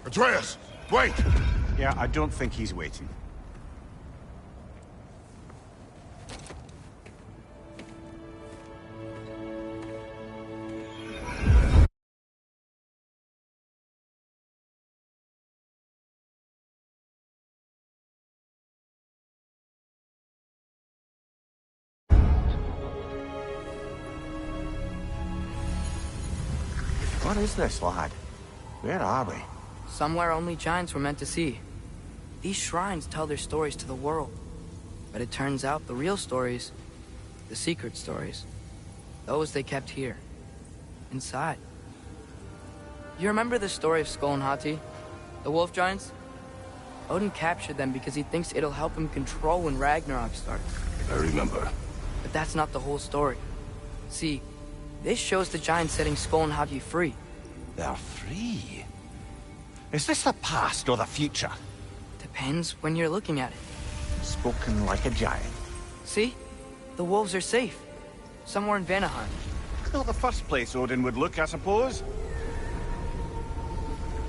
Atreus! Wait! Yeah, I don't think he's waiting. What is this, lad? Where are we? Somewhere only giants were meant to see. These shrines tell their stories to the world. But it turns out the real stories, the secret stories, those they kept here, inside. You remember the story of Skull and Hati, the wolf giants? Odin captured them because he thinks it'll help him control when Ragnarok starts. I remember. But that's not the whole story. See, this shows the giants setting Skull and Hati free. They're free? Is this the past or the future? Depends when you're looking at it. Spoken like a giant. See? The wolves are safe. Somewhere in Vanaheim. Not the first place Odin would look, I suppose.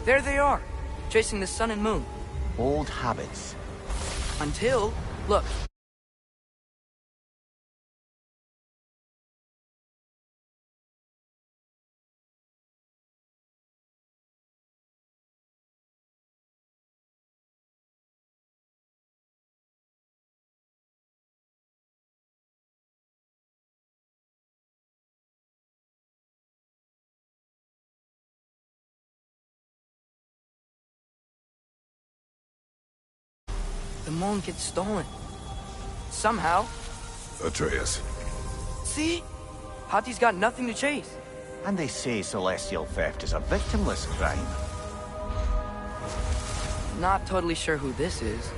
There they are, chasing the sun and moon. Old habits. Until, look. The moon gets stolen. Somehow. Atreus. See? Hati's got nothing to chase. And they say celestial theft is a victimless crime. Not totally sure who this is,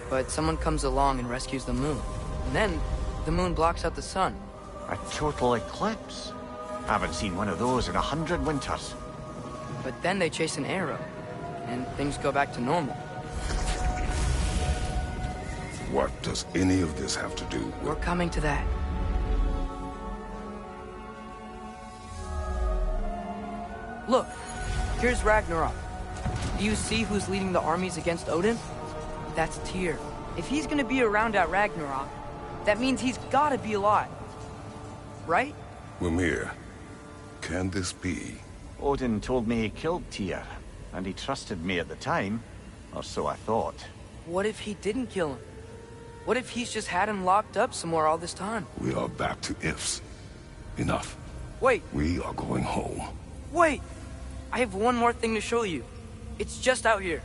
but someone comes along and rescues the moon. And then, the moon blocks out the sun. A total eclipse. Haven't seen one of those in 100 winters. But then they chase an arrow, and things go back to normal. What does any of this have to do with... We're coming to that. Look, here's Ragnarok. Do you see who's leading the armies against Odin? That's Tyr. If he's gonna be around at Ragnarok, that means he's gotta be alive. Right? Mimir, can this be? Odin told me he killed Tyr, and he trusted me at the time, or so I thought. What if he didn't kill him? What if he's just had him locked up somewhere all this time? We are back to ifs. Enough. Wait. We are going home. Wait! I have one more thing to show you. It's just out here.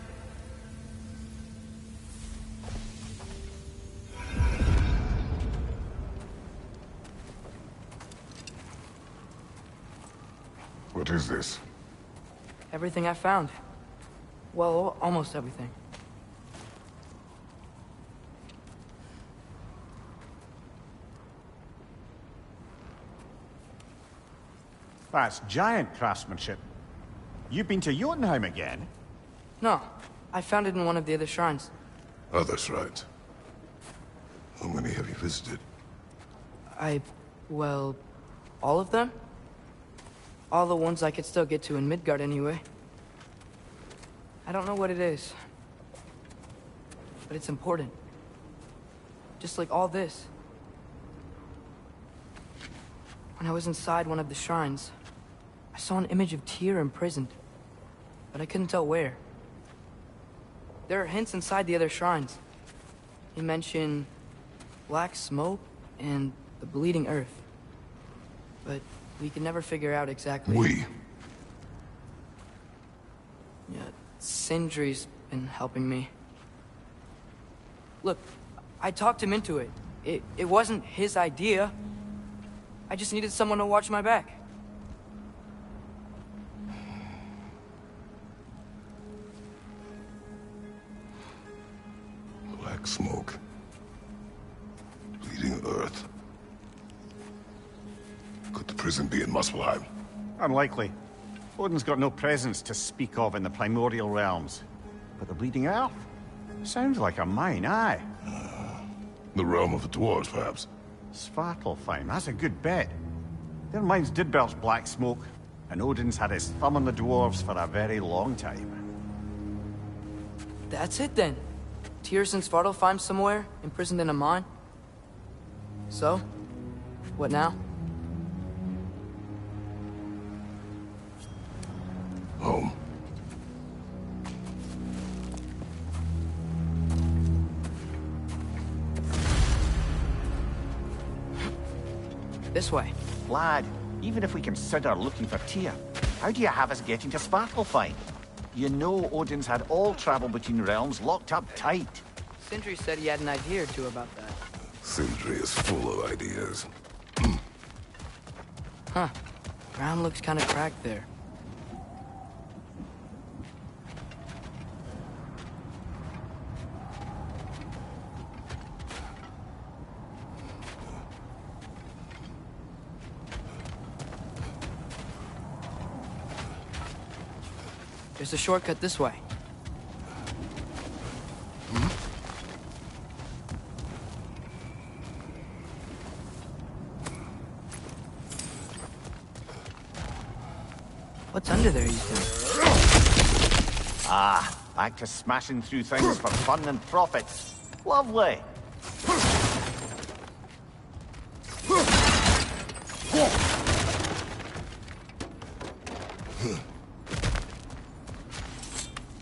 What is this? Everything I found. Well, almost everything. That's giant craftsmanship. You've been to Jotunheim again? No, I found it in one of the other shrines. Other shrines. How many have you visited? Well, all of them? All the ones I could still get to in Midgard anyway. I don't know what it is. But it's important. Just like all this. When I was inside one of the shrines, I saw an image of Tyr imprisoned, but I couldn't tell where. There are hints inside the other shrines. They mention black smoke and the bleeding earth, but we could never figure out exactly. We? Yeah, Sindri's been helping me. Look, I talked him into it. It wasn't his idea. I just needed someone to watch my back. Black smoke. Bleeding earth. Could the prison be in Muspelheim? Unlikely. Odin's got no presence to speak of in the primordial realms. But the Bleeding Earth? Sounds like a mine, aye. The realm of the dwarves, perhaps. Svartalfheim, that's a good bet. Their mines did belch black smoke, and Odin's had his thumb on the dwarves for a very long time. That's it then. Tyr's in Svartalfheim somewhere, imprisoned in a mine. So, what now? Home. This way. Lad, even if we consider looking for Tyr, how do you have us getting to Svartalfheim? You know Odin's had all travel between realms locked up tight. Sindri said he had an idea or two about that. Sindri is full of ideas. Huh. Ground looks kind of cracked there. There's a shortcut this way. What's under there, you think? Ah, back to smashing through things for fun and profit. Lovely.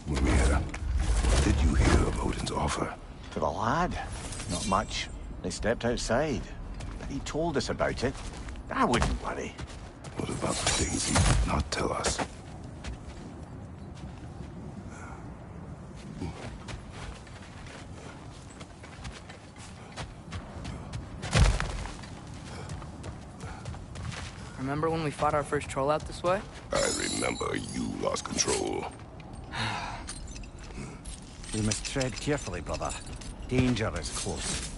Mimir, what did you hear of Odin's offer? To the lad? Not much. They stepped outside. But he told us about it. I wouldn't worry. What about the things he did not tell us? Remember when we fought our first troll out this way? I remember you lost control. We must tread carefully, brother. Danger is close.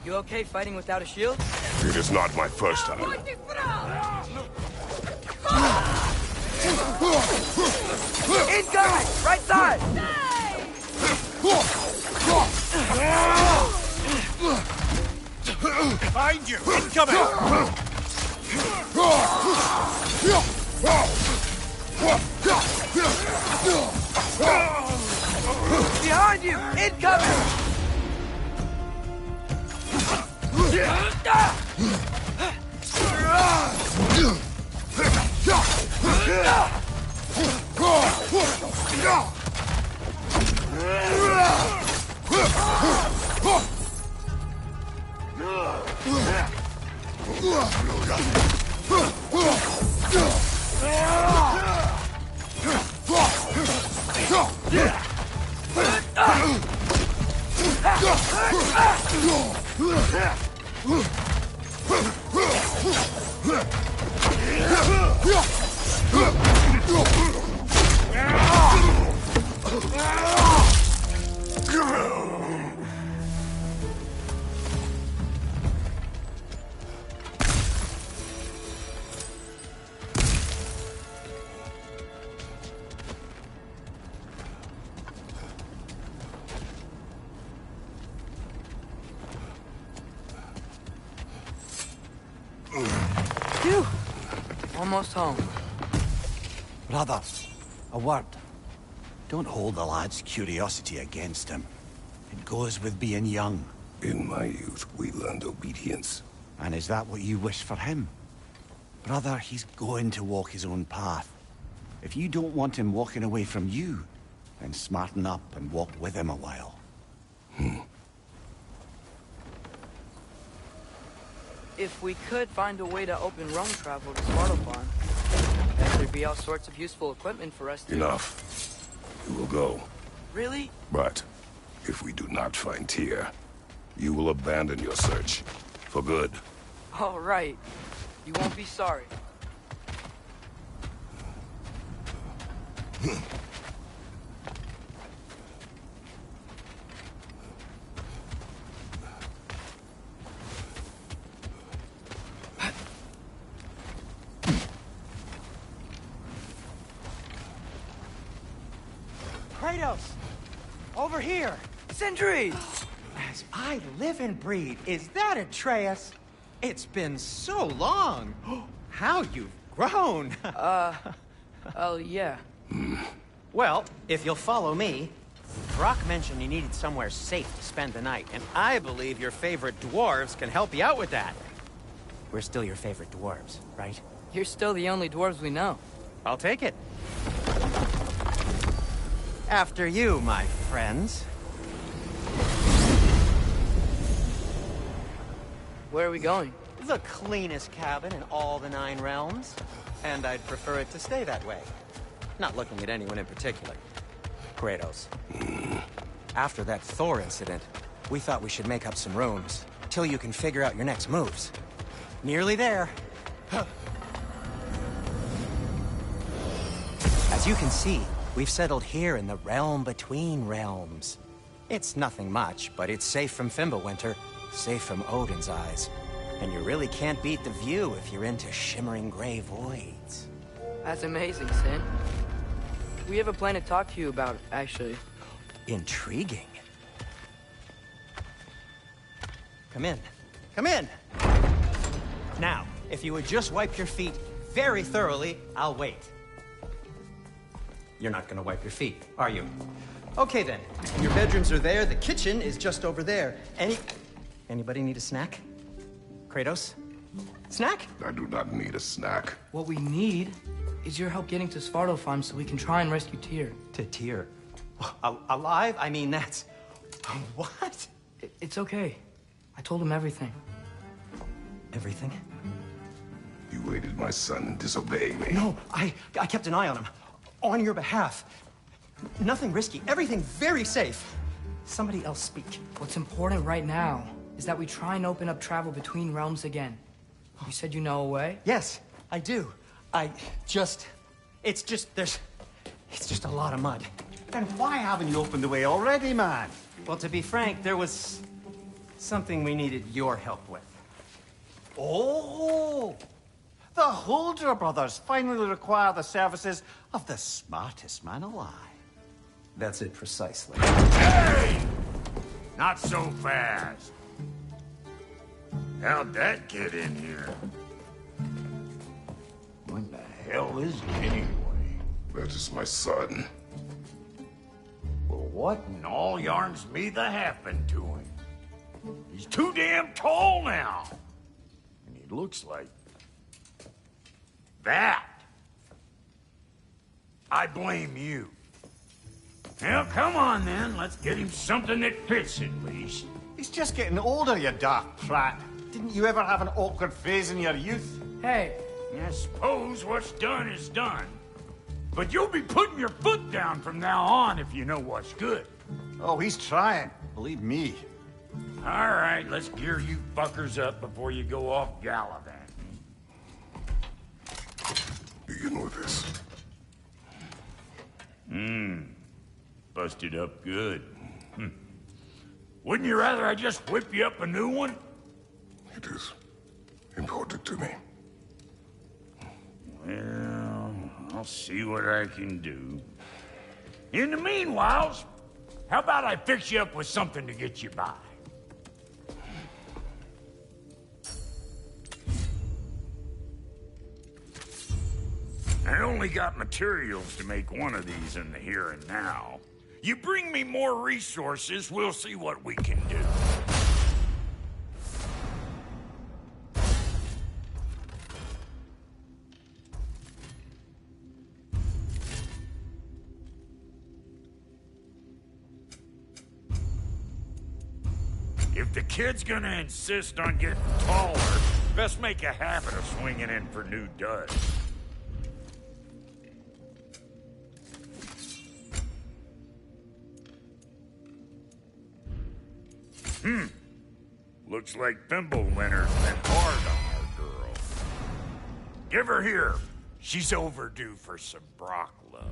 You okay fighting without a shield? It is not my first time. Incoming! Right side! Behind you! Incoming! Behind you! Incoming! Phew. Almost home. Brother, a word. Don't hold the lad's curiosity against him. It goes with being young. In my youth, we learned obedience. And is that what you wish for him? Brother, he's going to walk his own path. If you don't want him walking away from you, then smarten up and walk with him a while. If we could find a way to open roam travel to Svartalfheim, then there'd be all sorts of useful equipment for us to... Enough. You will go. Really? But if we do not find Tyr, you will abandon your search. For good. All right. You won't be sorry. Kratos! Over here! Sindri! As I live and breathe, is that Atreus? It's been so long! How you've grown! Oh, yeah. Well, if you'll follow me, Brock mentioned you needed somewhere safe to spend the night, and I believe your favorite dwarves can help you out with that. We're still your favorite dwarves, right? You're still the only dwarves we know. I'll take it. After you, my friends. Where are we going? The cleanest cabin in all the 9 realms. And I'd prefer it to stay that way. Not looking at anyone in particular. Kratos. After that Thor incident, we thought we should make up some rooms, till you can figure out your next moves. Nearly there. As you can see, we've settled here in the realm between realms. It's nothing much, but it's safe from Fimbulwinter, safe from Odin's eyes. And you really can't beat the view if you're into shimmering gray voids. That's amazing, Sin. We have a plan to talk to you about, actually. Intriguing. Come in. Come in! Now, if you would just wipe your feet very thoroughly, I'll wait. You're not gonna wipe your feet, are you? Okay then. Your bedrooms are there, the kitchen is just over there. Anybody need a snack? Kratos? Snack? I do not need a snack. What we need is your help getting to Svartalfheim so we can try and rescue Tyr. To Tyr? Alive? I mean, that's... What? It's okay. I told him everything. Everything? You aided my son in disobeying me. No, I kept an eye on him. On your behalf. Nothing risky. Everything very safe. Somebody else speak. What's important right now is that we try and open up travel between realms again. You said you know a way? Yes, I do. It's just a lot of mud. Then why haven't you opened the way already, man? Well, to be frank, there was something we needed your help with. Oh! The Holder brothers finally require the services of the smartest man alive. That's it precisely. Hey! Not so fast. How'd that get in here? What the hell is it anyway? That is my son. Well, what in all yarns me that happened to him? He's too damn tall now. And he looks like... that. I blame you. Well, come on then. Let's get him something that fits at least. He's just getting older, you dark prat. Didn't you ever have an awkward phase in your youth? Hey, I suppose what's done is done. But you'll be putting your foot down from now on if you know what's good. Oh, he's trying. Believe me. All right, let's gear you fuckers up before you go off gallivanting. Begin with this. Busted up good. Wouldn't you rather I just whip you up a new one? It is important to me. Well, I'll see what I can do. In the meanwhile, how about I fix you up with something to get you by? I only got materials to make one of these in the here and now. You bring me more resources, we'll see what we can do. If the kid's gonna insist on getting taller, best make a habit of swinging in for new duds. Looks like Fimbulwinter's been hard on our girl. Give her here. She's overdue for some Brock love.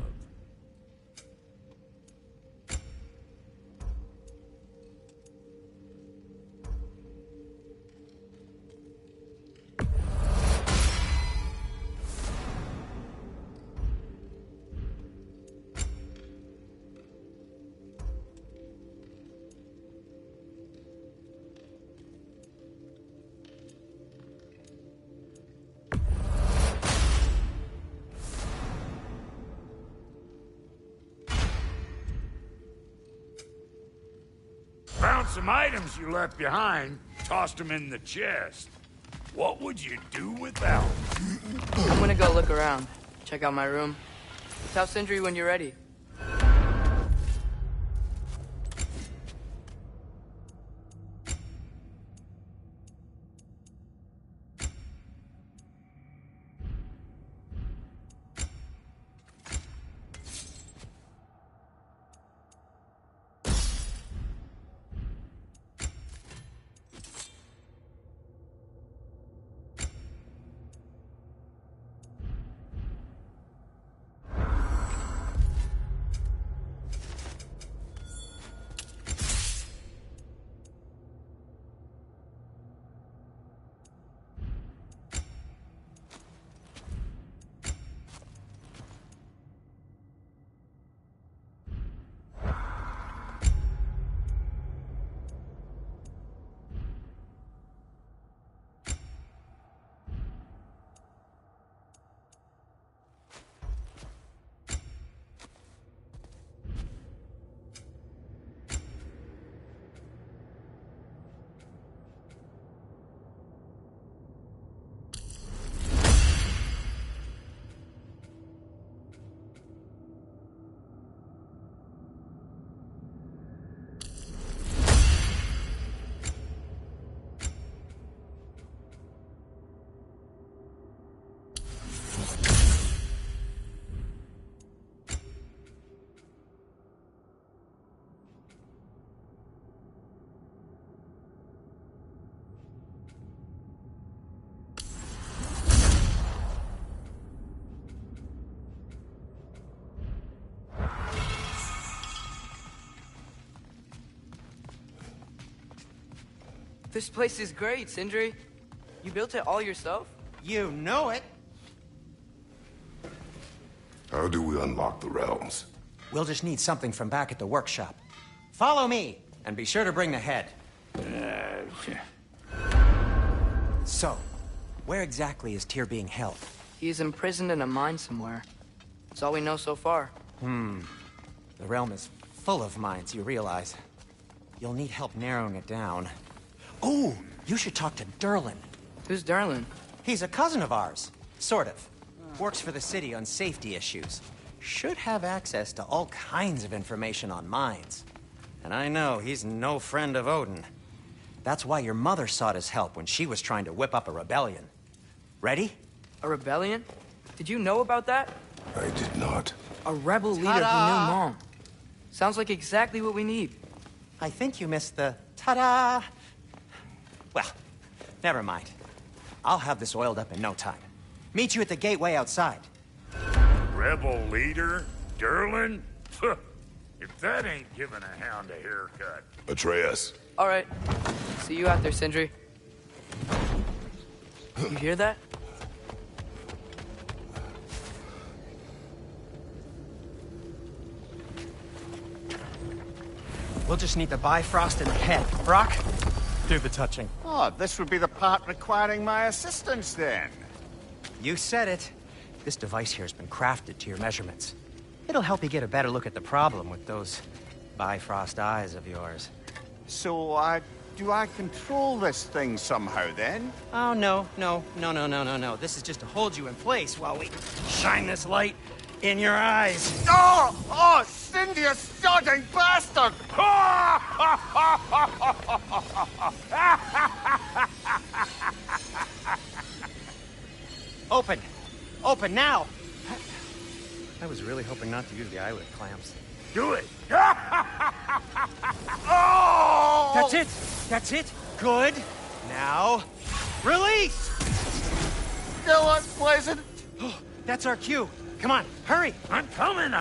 some items you left behind. Tossed them in the chest. What would you do without them? I'm gonna go look around. Check out my room. Tell Sindri when you're ready. This place is great, Sindri. You built it all yourself? You know it. How do we unlock the realms? We'll just need something from back at the workshop. Follow me, and be sure to bring the head. So, where exactly is Tyr being held? He is imprisoned in a mine somewhere. That's all we know so far. The realm is full of mines, you realize. You'll need help narrowing it down. Oh, you should talk to Durlin. Who's Darlin? He's a cousin of ours. Sort of. Works for the city on safety issues. Should have access to all kinds of information on mines. And I know he's no friend of Odin. That's why your mother sought his help when she was trying to whip up a rebellion. Ready? A rebellion? Did you know about that? I did not. A rebel leader who knew Mom. Sounds like exactly what we need. I think you missed the ta-da! Well, never mind. I'll have this oiled up in no time. Meet you at the gateway outside. Rebel leader? Durlin? If that ain't giving a hound a haircut. Atreus. All right. See you out there, Sindri. You hear that? We'll just need the Bifrost in the head. Brock, do the touching. Oh, this would be the part requiring my assistance, then. You said it. This device here has been crafted to your measurements. It'll help you get a better look at the problem with those Bifrost eyes of yours. So, do I control this thing somehow, then? Oh, no. This is just to hold you in place while we shine this light in your eyes. Oh, Cindy, you sodding bastard! Open! Open now! I was really hoping not to use the eyelid clamps. Do it! Oh! That's it! That's it! Good! Now, release! Still unpleasant. That's our cue. Come on, hurry! I'm coming!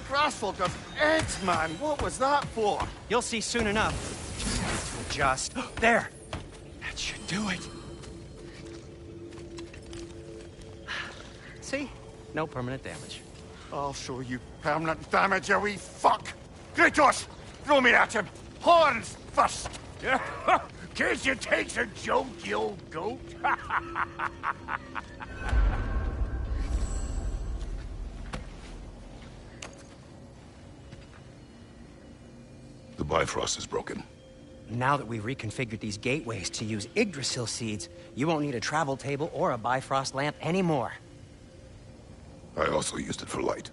Grassful of eggs, man. What was that for? You'll see soon enough. Just there. That should do it. See? No permanent damage. I'll show you permanent damage, you wee fuck. Kratos, throw me at him. Horns first. Case you takes a joke, you old goat. The Bifrost is broken. Now that we've reconfigured these gateways to use Yggdrasil seeds, you won't need a travel table or a Bifrost lamp anymore. I also used it for light.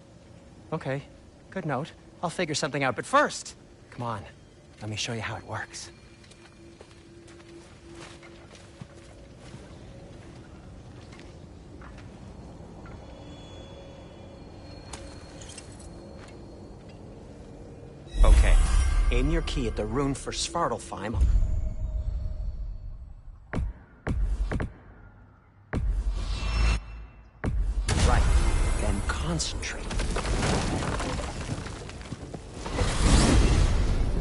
Okay, good note. I'll figure something out, but first, come on, let me show you how it works. Okay, aim your key at the rune for Svartalfheim. Right, then concentrate.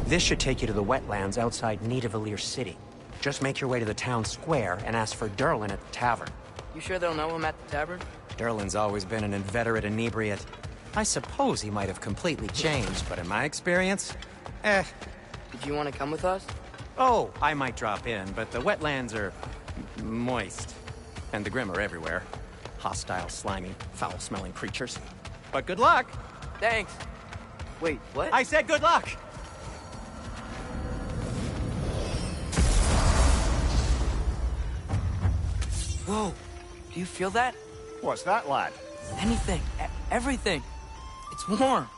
This should take you to the wetlands outside Nidavellir City. Just make your way to the town square and ask for Durlin at the tavern. You sure they'll know him at the tavern? Durlin's always been an inveterate inebriate. I suppose he might have completely changed, but in my experience, Did you want to come with us? Oh, I might drop in, but the wetlands are moist. And the Grim are everywhere. Hostile, slimy, foul-smelling creatures. But good luck! Thanks. Wait, what? I said good luck! Whoa, do you feel that? What's that, lad? Anything, everything. It's warm.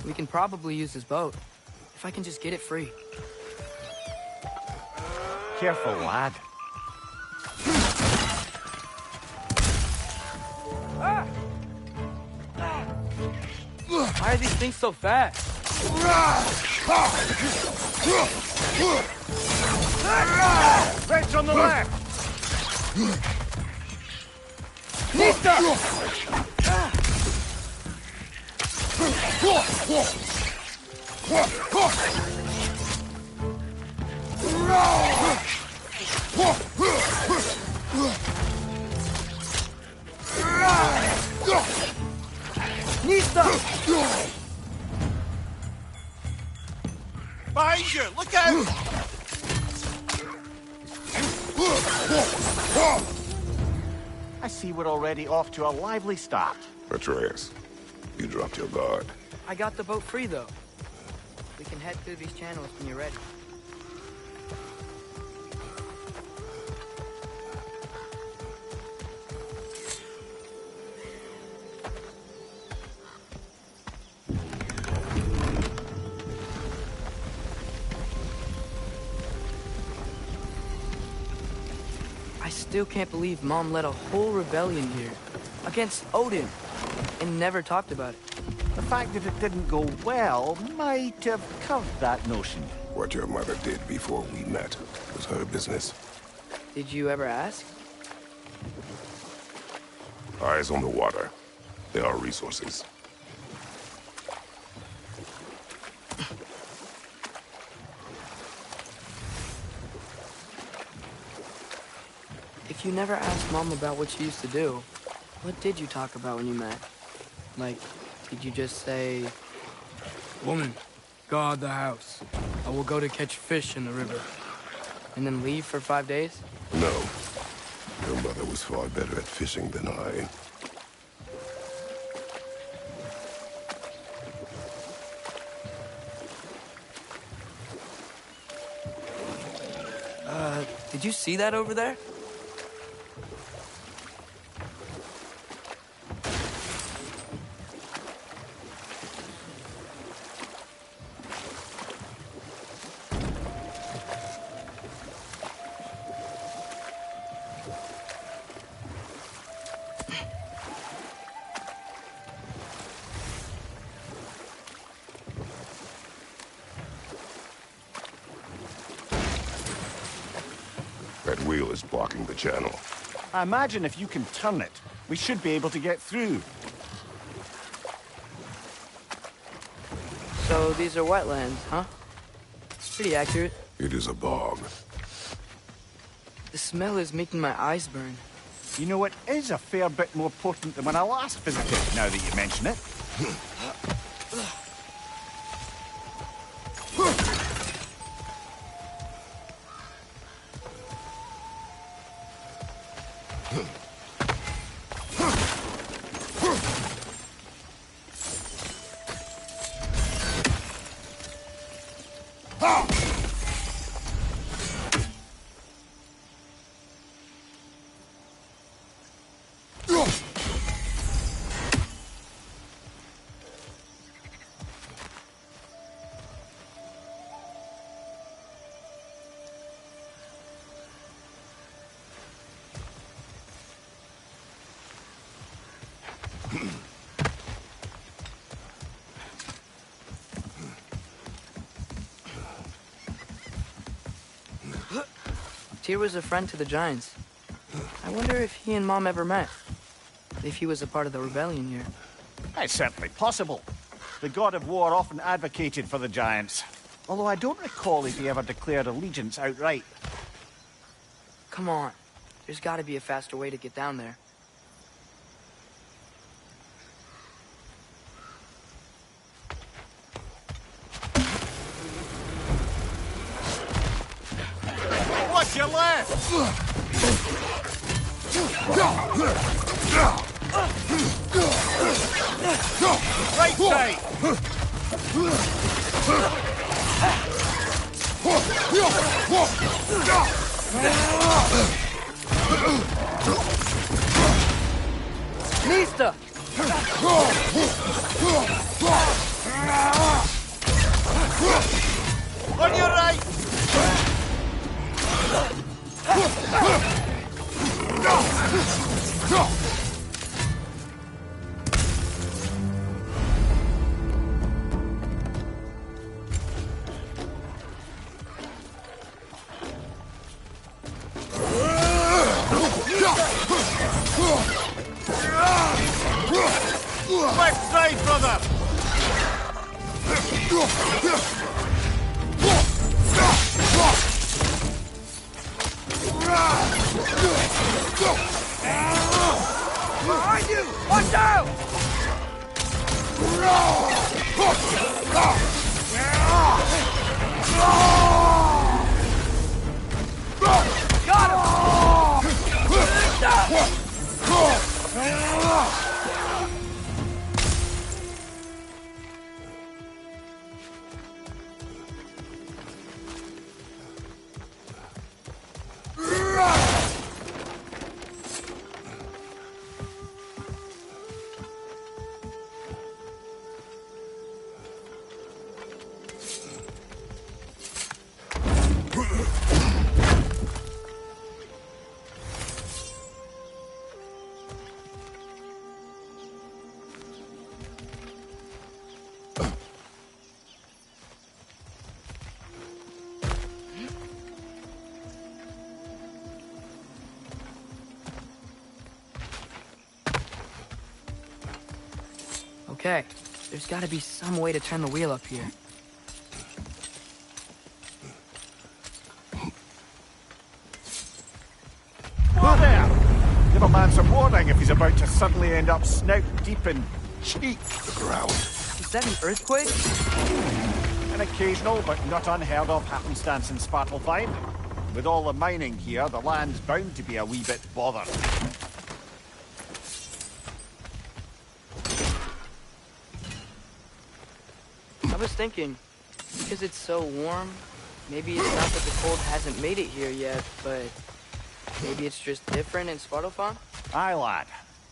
We can probably use this boat, if I can just get it free. Careful, lad. Why are these things so fast? French on the left! Behind you! Look out! I see we're already off to a lively start. Atreus, you dropped your guard. I got the boat free, though. We can head through these channels when you're ready. I still can't believe Mom led a whole rebellion here against Odin and never talked about it. The fact that it didn't go well might have curved that notion. What your mother did before we met was her business. Did you ever ask? Eyes on the water. There are resources. If you never asked Mom about what she used to do, what did you talk about when you met? Like, did you just say, "Woman, guard the house. I will go to catch fish in the river," and then leave for 5 days? No. Your mother was far better at fishing than I. Did you see that over there? That wheel is blocking the channel. I imagine if you can turn it, we should be able to get through. So these are wetlands, huh? Pretty accurate. It is a bog. The smell is making my eyes burn. You know, it is a fair bit more potent than when I last visited, now that you mention it. Tyr was a friend to the Giants. I wonder if he and Mom ever met. If he was a part of the rebellion here. It's certainly possible. The god of war often advocated for the Giants. Although I don't recall if he ever declared allegiance outright. Come on. There's gotta be a faster way to get down there. Watch your left! Right side! Mista! On your right! Left side, brother! Behind you! Watch out! Got him! Okay, there's gotta be some way to turn the wheel up here. Who there? Give a man some warning if he's about to suddenly end up snout deep in cheek. The ground. Is that an earthquake? An occasional but not unheard of happenstance in Svartalfheim. With all the mining here, the land's bound to be a wee bit bothered. I was thinking, because it's so warm, maybe it's not that the cold hasn't made it here yet, but maybe it's just different in Svartalfheim? Aye, lad.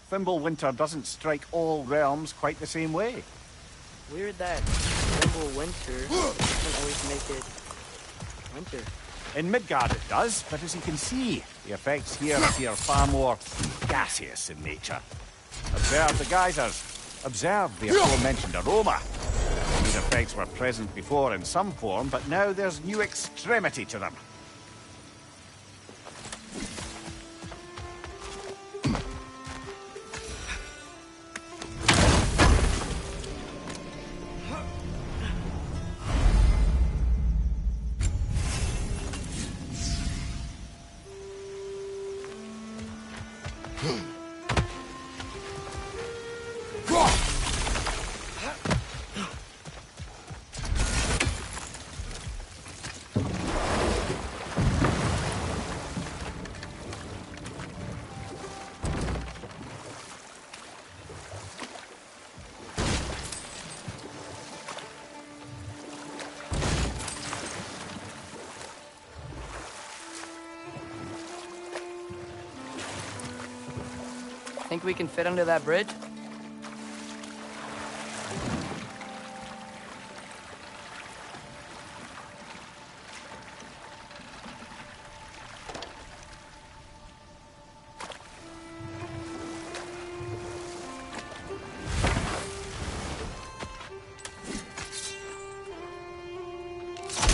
Thimble winter doesn't strike all realms quite the same way. Weird that Thimble winter doesn't always make it winter. In Midgard it does, but as you can see, the effects here appear far more gaseous in nature. Observe the geysers. Observe the aforementioned aroma. These effects were present before in some form, but now there's new extremity to them. Think we can fit under that bridge?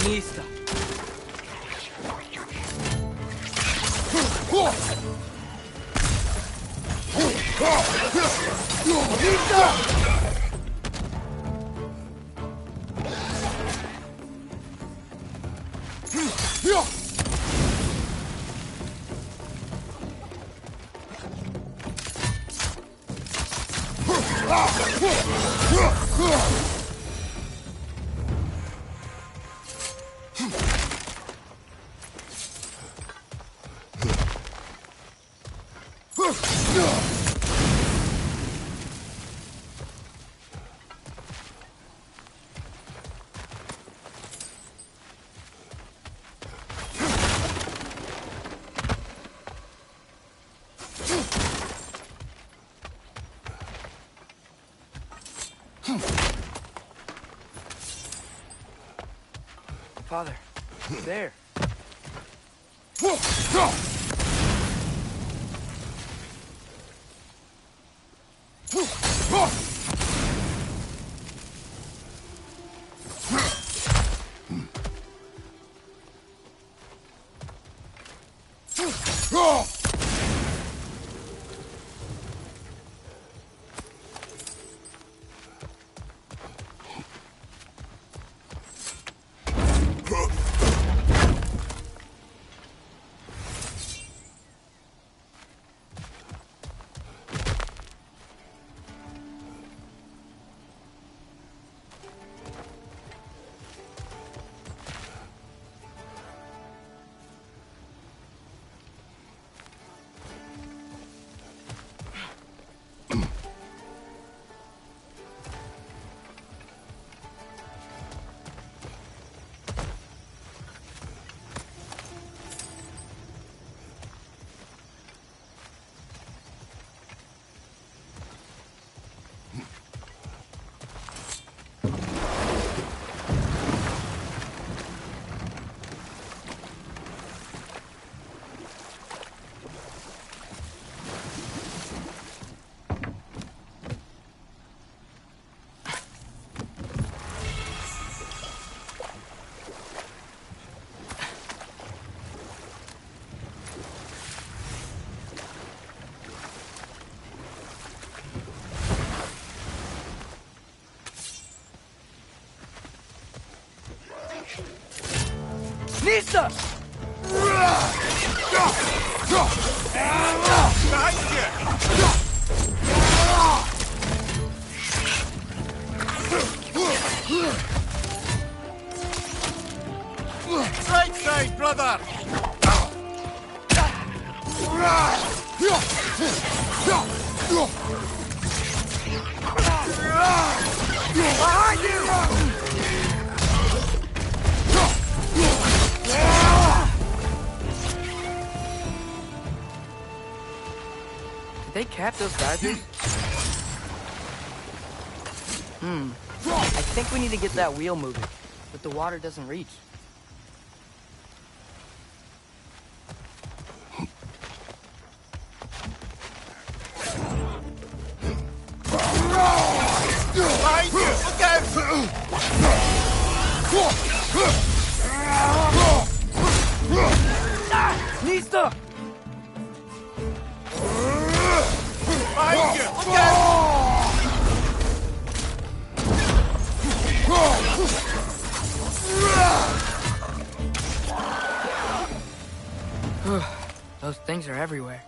Mista. Father, there. Nista! Right side, brother! Behind you! Did they cap those geysers? I think we need to get that wheel moving, but the water doesn't reach. Behind you! Look out! Nista! Behind you! Look out! Those things are everywhere.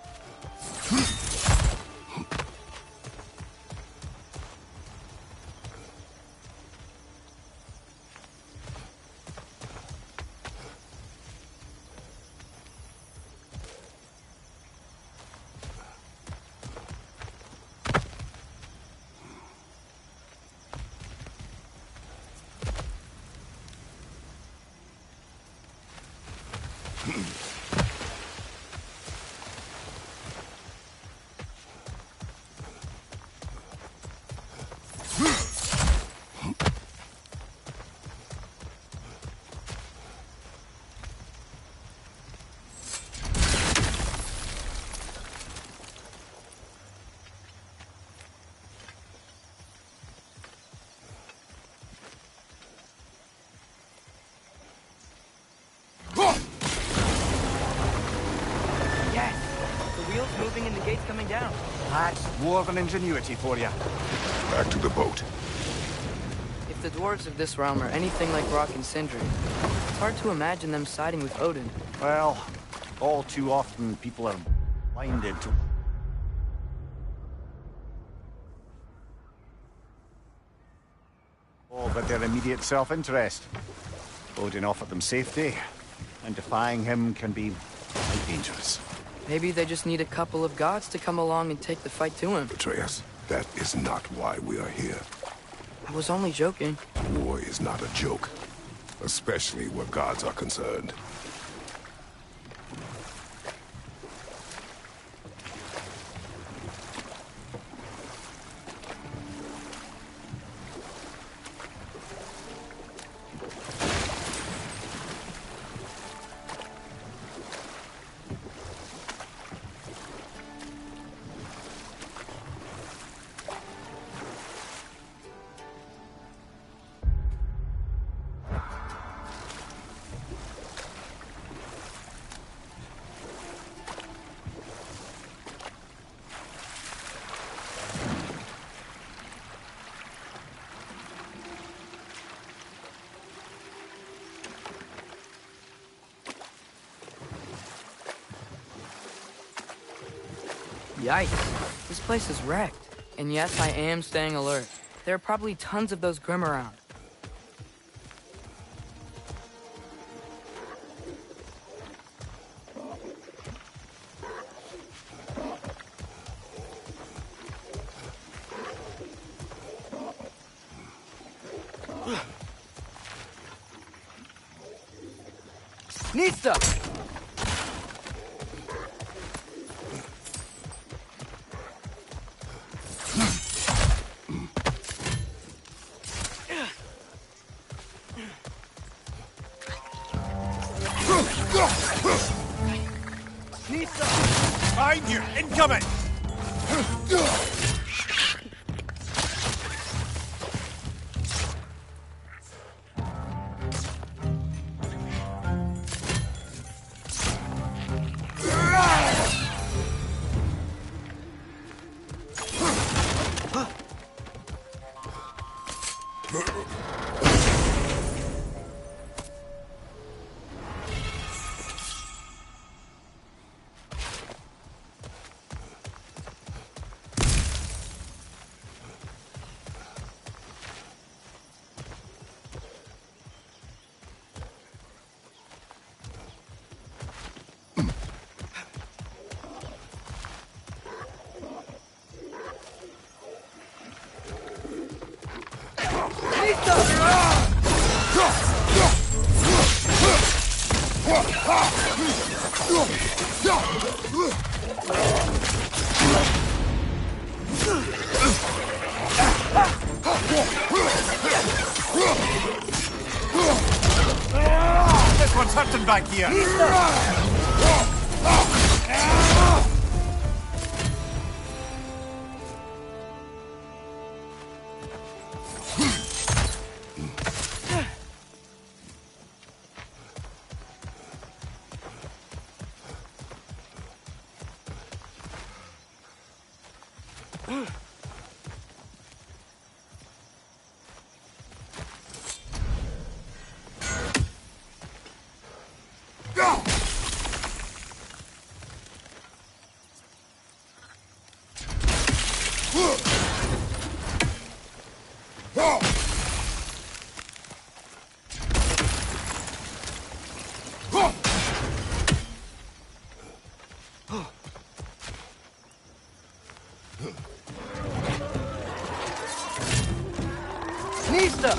opening and the gates coming down. That's dwarven ingenuity for you. Back to the boat. If the dwarves of this realm are anything like Rock and Sindri, it's hard to imagine them siding with Odin. Well, all too often people are blinded to all but their immediate self-interest. Odin offered them safety, and defying him can be quite dangerous. Maybe they just need a couple of gods to come along and take the fight to him. Atreus, that is not why we are here. I was only joking. War is not a joke, especially where gods are concerned. Yikes. This place is wrecked. And yes, I am staying alert. There are probably tons of those Grim around. Nista! Behind you! Incoming! This one's hurting back here. Nista!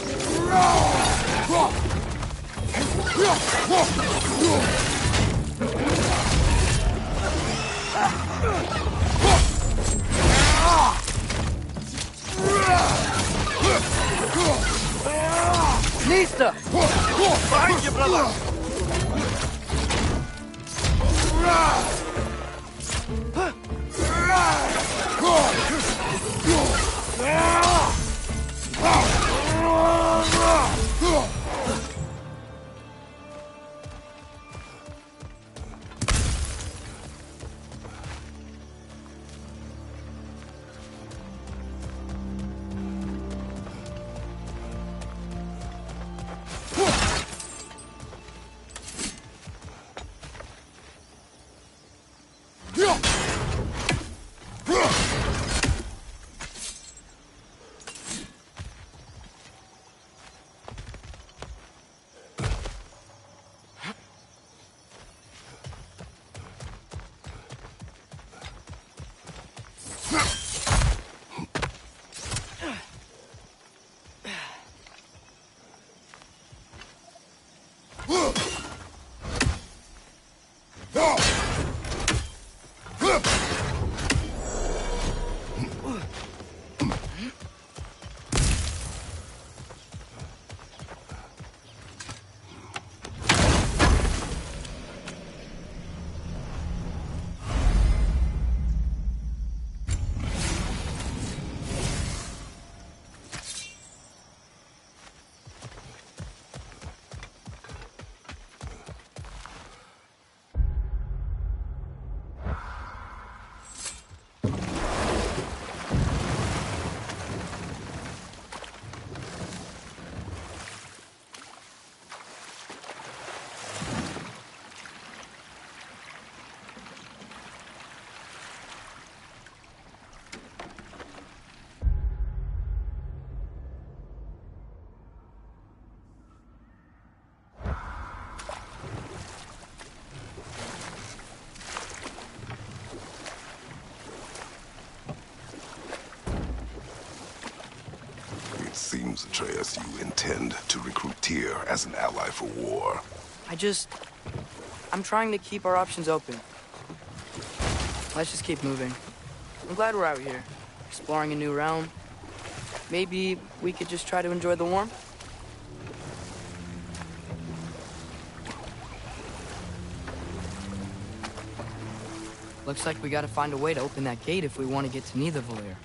Behind you, brother! Seems, Atreus, you intend to recruit Tyr as an ally for war. I'm trying to keep our options open. Let's just keep moving. I'm glad we're out here, exploring a new realm. Maybe we could just try to enjoy the warmth? Looks like we gotta find a way to open that gate if we want to get to Nidavellir.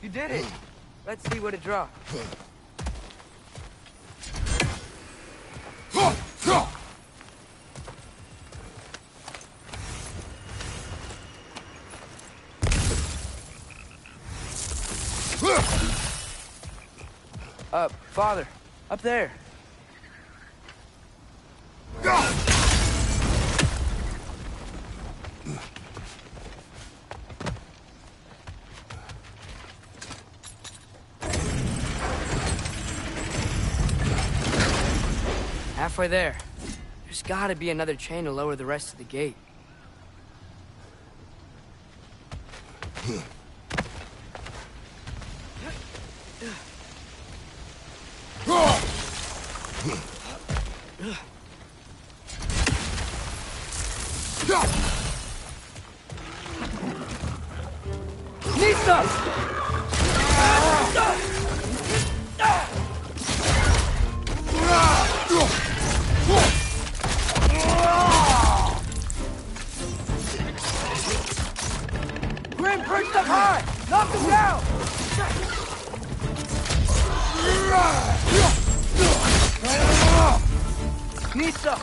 You did it! Let's see what it draws. Father, up there. Halfway there. There's gotta be another chain to lower the rest of the gate. Grim perched up high! Knock him down! Need some!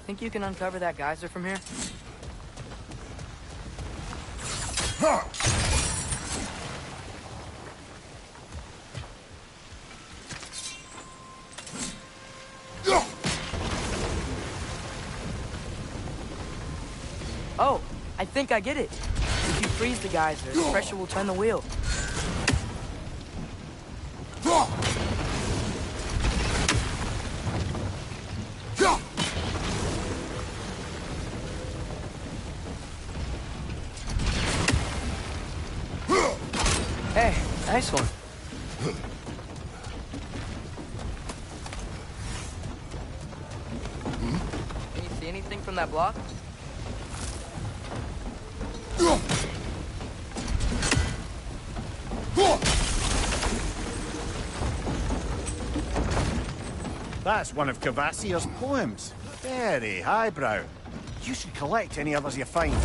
Think you can uncover that geyser from here? Oh, I think I get it. If you freeze the geyser, the pressure will turn the wheel. Hey, nice one. Can you see anything from that block? That's one of Kvasir's poems. Very highbrow. You should collect any others you find.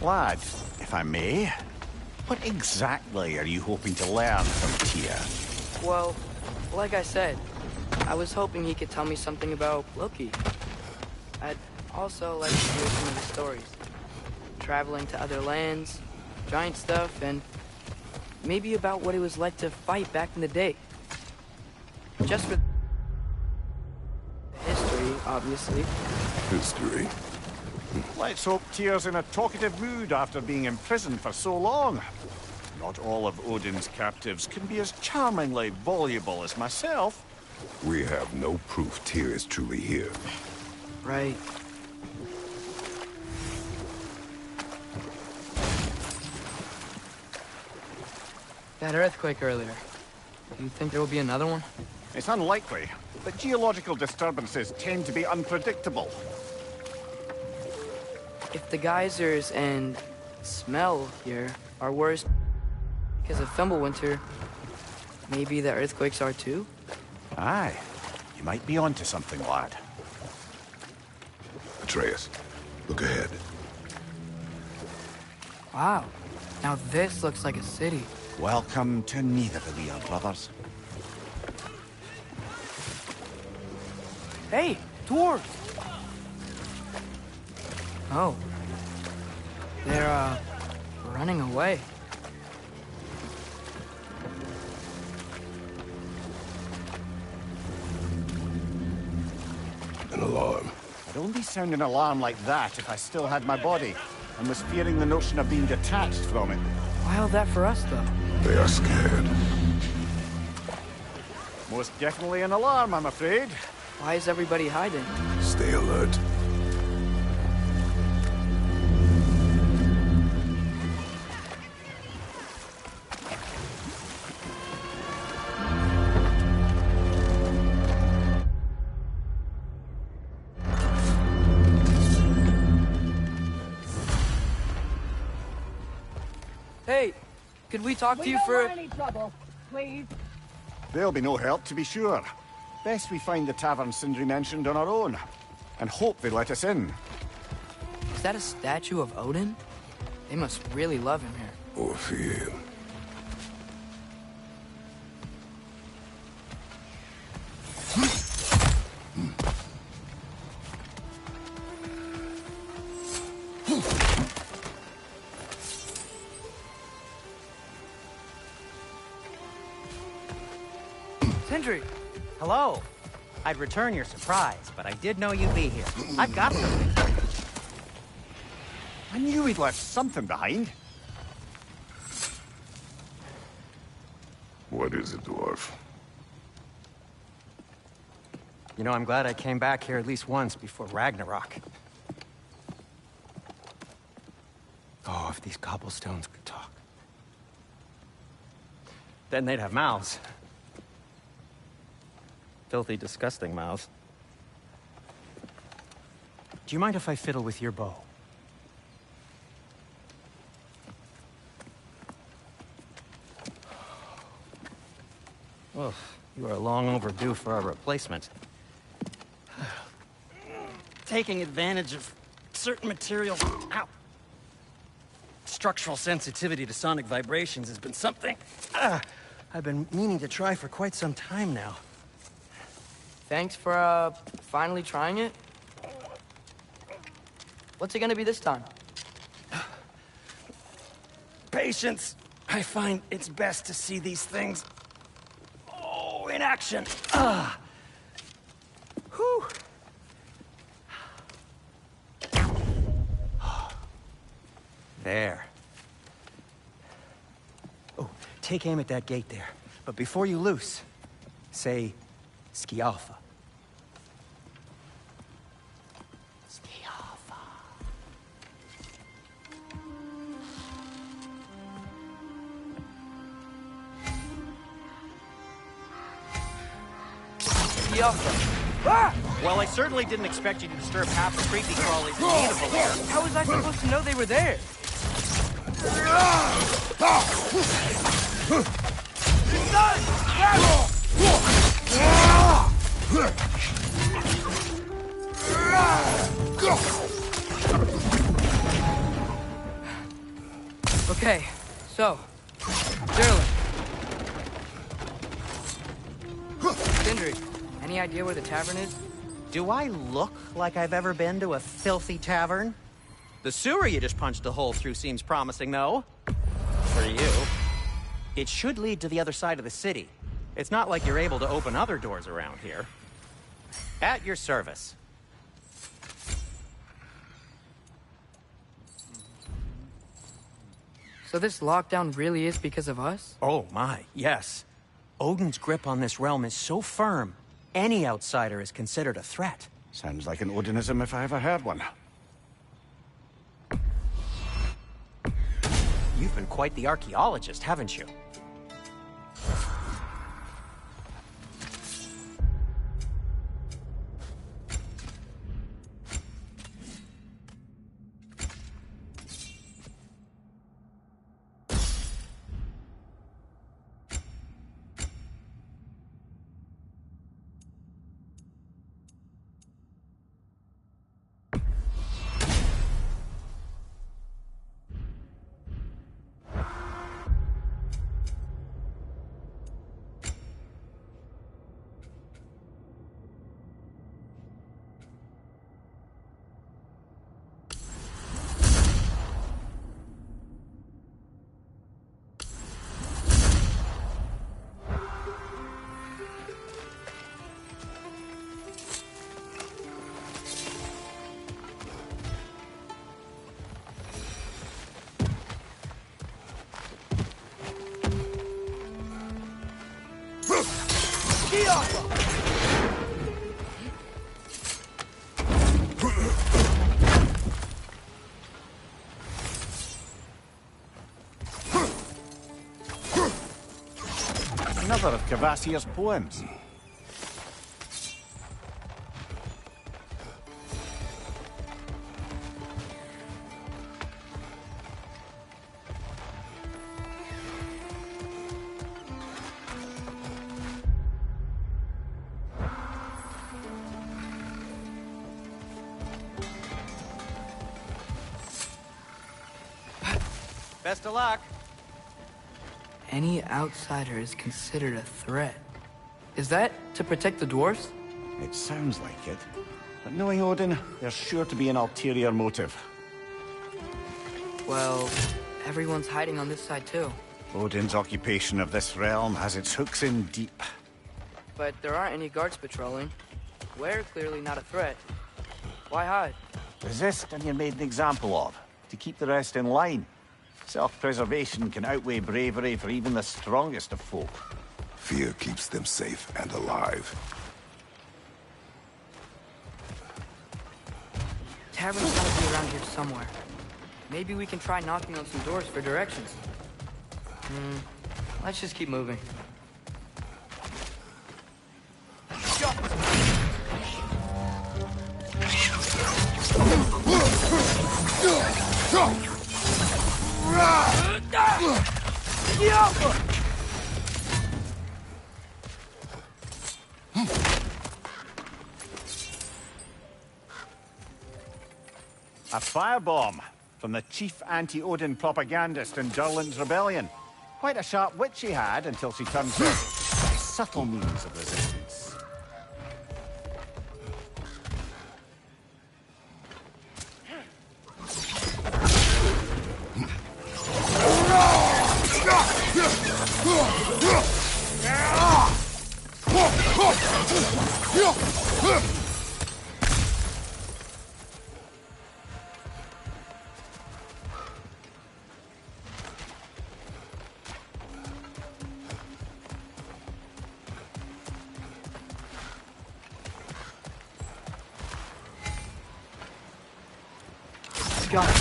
Lad, if I may, what exactly are you hoping to learn from Tyr? Well, like I said, I was hoping he could tell me something about Loki. I'd also like to hear some of the stories. Traveling to other lands, giant stuff, and maybe about what it was like to fight back in the day. Just for history, obviously. History. Let's hope Tyr's in a talkative mood after being imprisoned for so long. Not all of Odin's captives can be as charmingly voluble as myself. We have no proof Tyr is truly here. Right. That earthquake earlier. Do you think there will be another one? It's unlikely, but geological disturbances tend to be unpredictable. If the geysers and smell here are worse because of Fimbulwinter, maybe the earthquakes are too? Aye. You might be onto something, lad. Atreus, look ahead. Wow. Now this looks like a city. Welcome to Nidavellir, brothers. Hey, dwarves! Oh. They're, running away. An alarm. I'd only sound an alarm like that if I still had my body, and was fearing the notion of being detached from it. Wild that for us, though. They are scared. Most definitely an alarm, I'm afraid. Why is everybody hiding? Stay alert. Hey, could we talk to you for... any trouble, please. There'll be no help, to be sure. Best we find the tavern Sindri mentioned on our own, and hope they let us in. Is that a statue of Odin? They must really love him here. Or fear him. Sindri! Hello. I'd return your surprise, but I did know you'd be here. I've got something for you. I knew we'd left something behind. What is it, dwarf? You know, I'm glad I came back here at least once before Ragnarok. Oh, if these cobblestones could talk. Then they'd have mouths. Filthy, disgusting mouths. Do you mind if I fiddle with your bow? Well, you are long overdue for a replacement. Taking advantage of certain materials. Ow. Structural sensitivity to sonic vibrations has been something I've been meaning to try for quite some time now. Thanks for, finally trying it. What's it gonna be this time? Patience. I find it's best to see these things, in action. Whew. There. Oh, take aim at that gate there. But before you loose, say, Ski Alpha. Ski Alpha. Ski Alpha. Ah! Well, I certainly didn't expect you to disturb half the creepy crawlies immutable here. How was I supposed to know they were there? Okay, so, Sterling. Sindri, any idea where the tavern is? Do I look like I've ever been to a filthy tavern? The sewer you just punched a hole through seems promising, though. For you. It should lead to the other side of the city. It's not like you're able to open other doors around here. At your service. So this lockdown really is because of us? Oh my, yes. Odin's grip on this realm is so firm, any outsider is considered a threat. Sounds like an Odinism if I ever heard one. You've been quite the archaeologist, haven't you? Another of Kvasir's poems. Best of luck. Any outsider is considered a threat. Is that to protect the dwarves? It sounds like it. But knowing Odin, there's sure to be an ulterior motive. Well, everyone's hiding on this side too. Odin's occupation of this realm has its hooks in deep. But there aren't any guards patrolling. We're clearly not a threat. Why hide? Resist and you're made an example of, to keep the rest in line. Self-preservation can outweigh bravery for even the strongest of folk. Fear keeps them safe and alive. Tavern's gotta be around here somewhere. Maybe we can try knocking on some doors for directions. Let's just keep moving. A firebomb from the chief anti-Odin propagandist in Durland's rebellion. Quite a sharp wit she had until she turned to subtle means of resistance. Got it.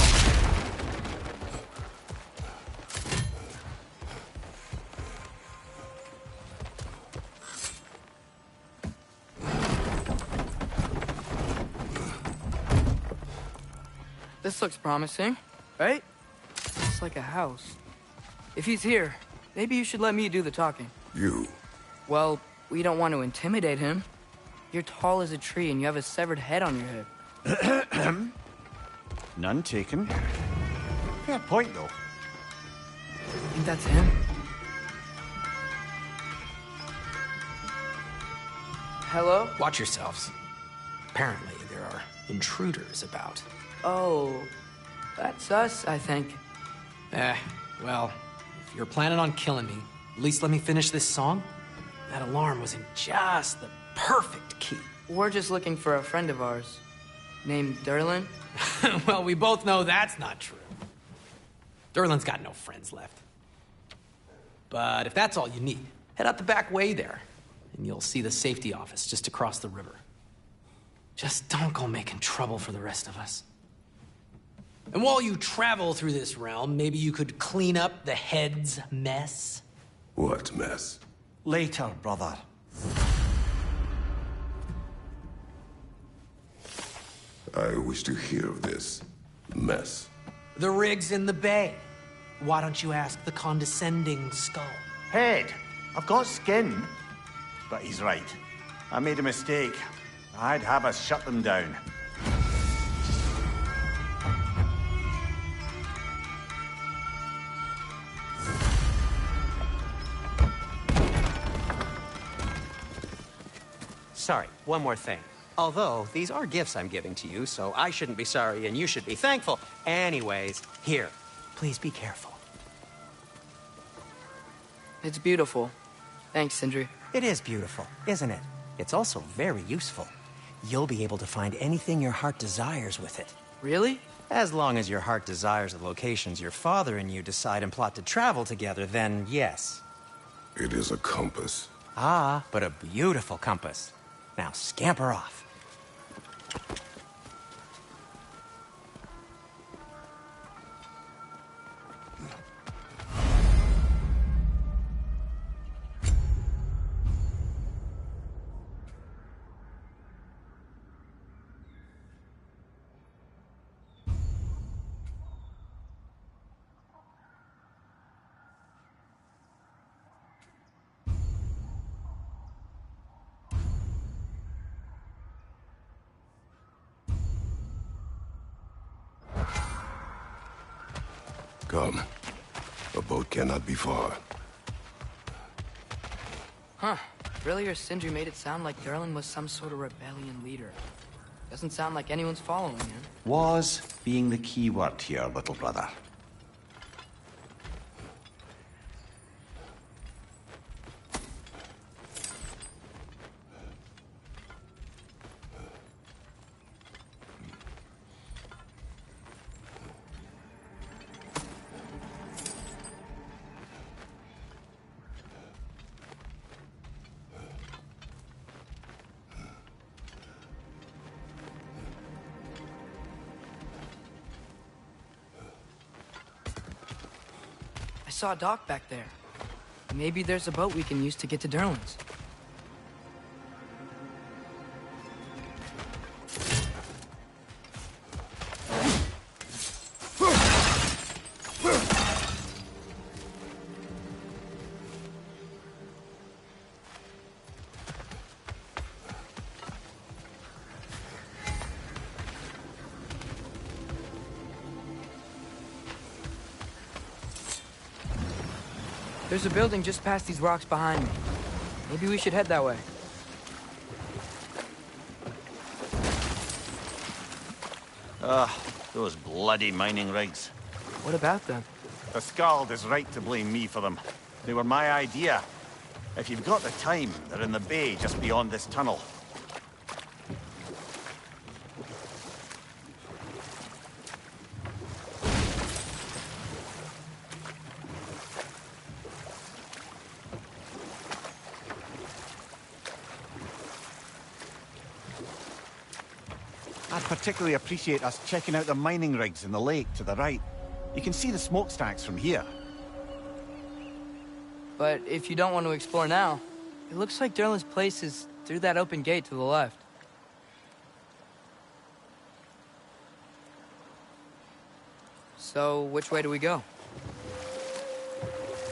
This looks promising, right? It's like a house. If he's here, maybe you should let me do the talking. You? Well, we don't want to intimidate him. You're tall as a tree and you have a severed head on your head. None taken. Fair point, though. Think that's him? Hello? Watch yourselves. Apparently, there are intruders about. Oh, that's us, I think. Well, if you're planning on killing me, at least let me finish this song. That alarm was in just the perfect key. We're just looking for a friend of ours, named Durland. Well, we both know that's not true. Durland's got no friends left. But if that's all you need, head out the back way there, and you'll see the safety office just across the river. Just don't go making trouble for the rest of us. And while you travel through this realm, maybe you could clean up the head's mess? What mess? Later, brother. I wish to hear of this mess. The rig's in the bay. Why don't you ask the condescending skull? Head, I've got skin. But he's right. I made a mistake. I'd have us shut them down. Sorry, one more thing. Although, these are gifts I'm giving to you, so I shouldn't be sorry and you should be thankful. Anyways, here, please be careful. It's beautiful. Thanks, Sindri. It is beautiful, isn't it? It's also very useful. You'll be able to find anything your heart desires with it. Really? As long as your heart desires the locations your father and you decide and plot to travel together, then yes. It is a compass. Ah, but a beautiful compass. Now scamper off. Come. A boat cannot be far. Huh. Earlier, Sindri made it sound like Durland was some sort of rebellion leader. Doesn't sound like anyone's following him. Was being the key word here, little brother. I saw a dock back there. Maybe there's a boat we can use to get to Durland's. There's a building just past these rocks behind me. Maybe we should head that way. Those bloody mining rigs. What about them? The Skald is right to blame me for them. They were my idea. If you've got the time, they're in the bay just beyond this tunnel. I'd particularly appreciate us checking out the mining rigs in the lake to the right. You can see the smokestacks from here. But if you don't want to explore now, it looks like Durlin's place is through that open gate to the left. So, which way do we go?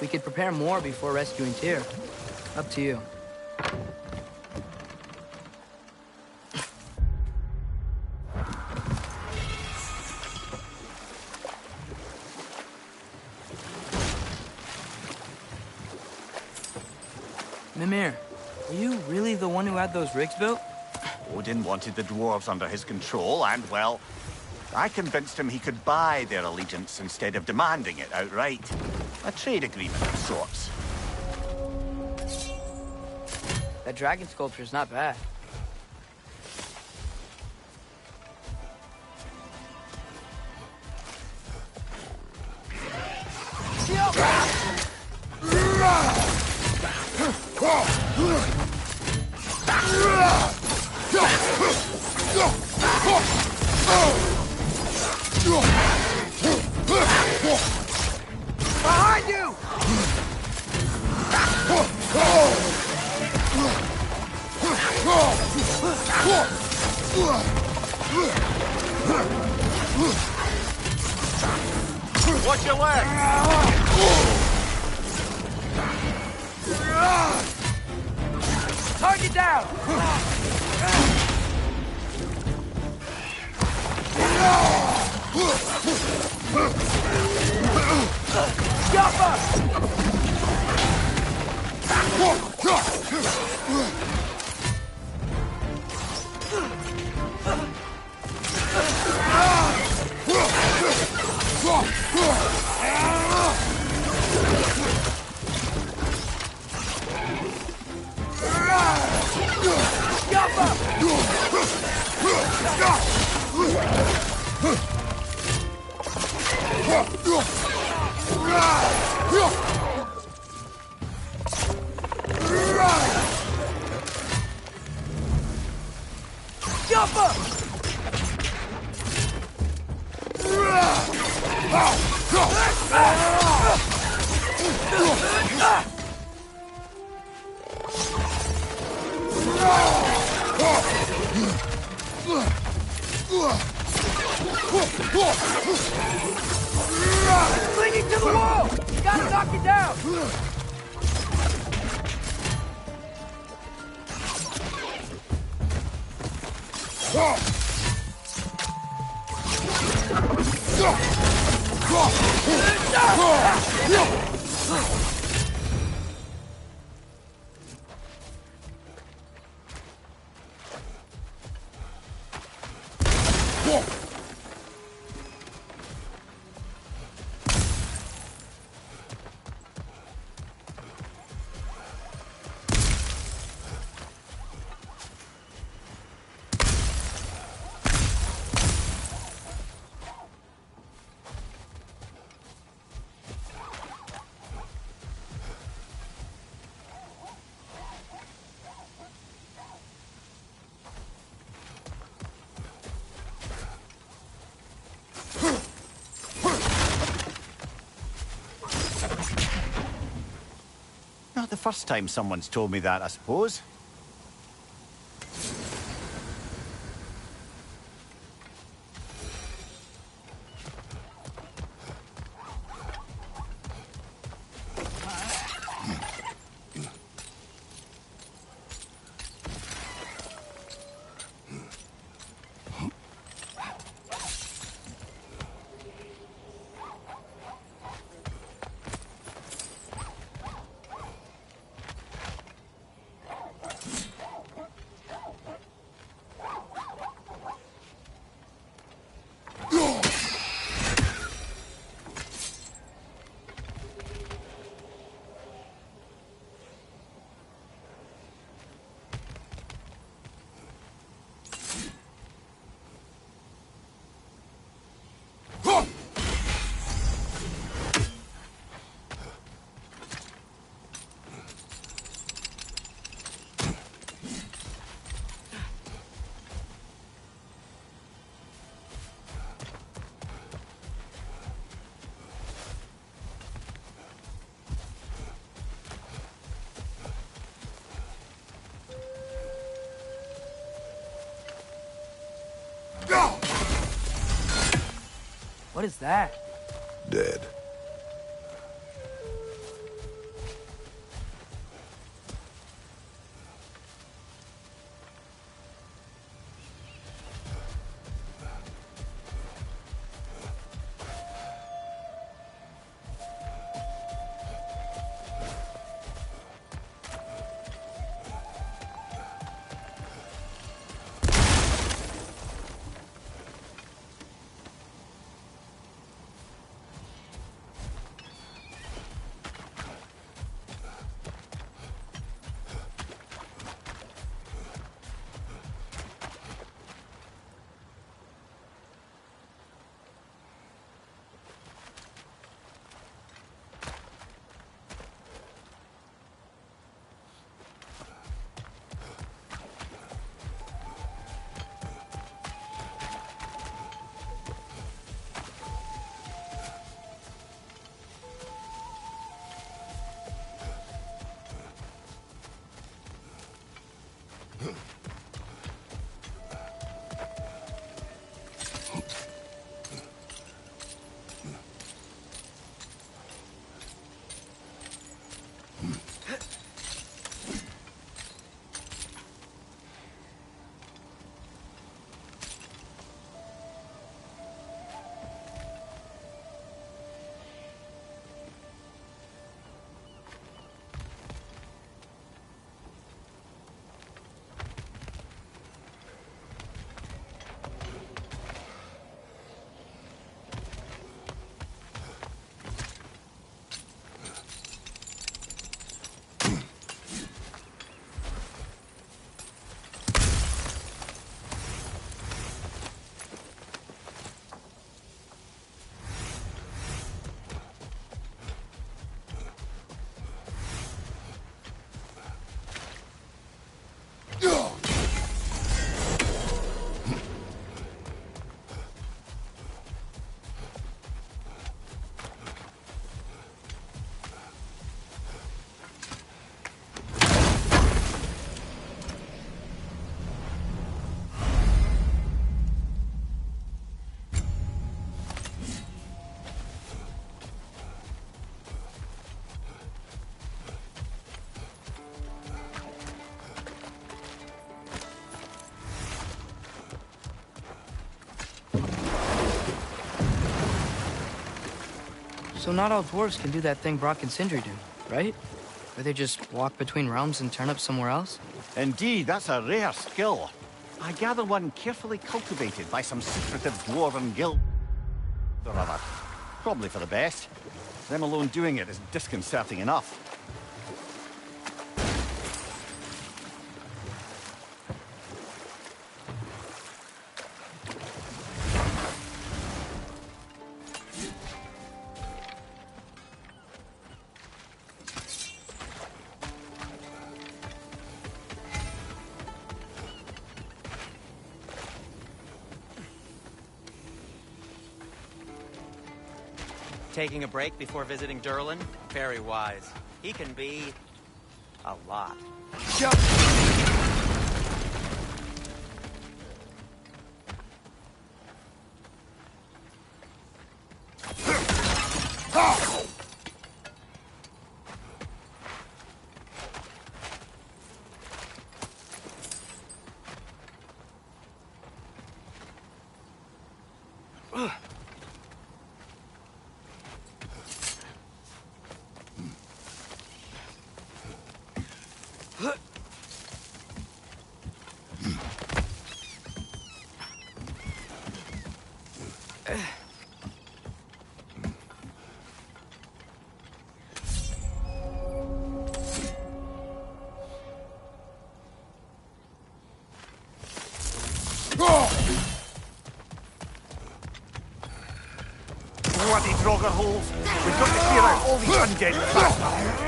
We could prepare more before rescuing Tyr. Up to you. Mimir, are you really the one who had those rigs built? Odin wanted the dwarves under his control, and, well, I convinced him he could buy their allegiance instead of demanding it outright. A trade agreement of sorts. That dragon sculpture's not bad. Behind you! Watch your leg! Target down! Clinging to the wall! You gotta knock it down! Not the first time someone's told me that, I suppose. What is that? Dead. So not all dwarves can do that thing Brock and Sindri do, right? Where they just walk between realms and turn up somewhere else? Indeed, that's a rare skill. I gather one carefully cultivated by some secretive dwarven guild or other. Probably for the best. Them alone doing it is disconcerting enough. Taking a break before visiting Durlin? Very wise. He can be... a lot. Bloody Draugr holes! We've got to clear out all these undead bastards!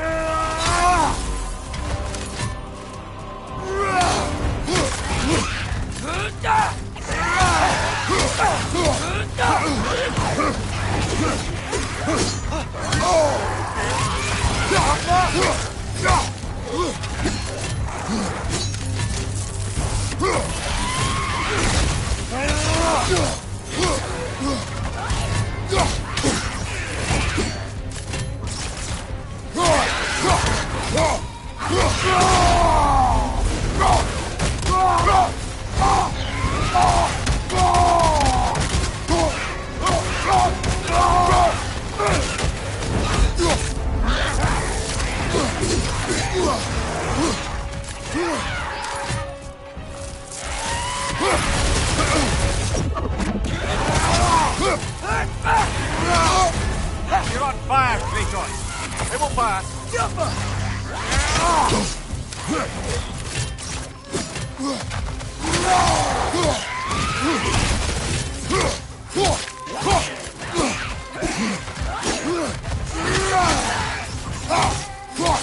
fast.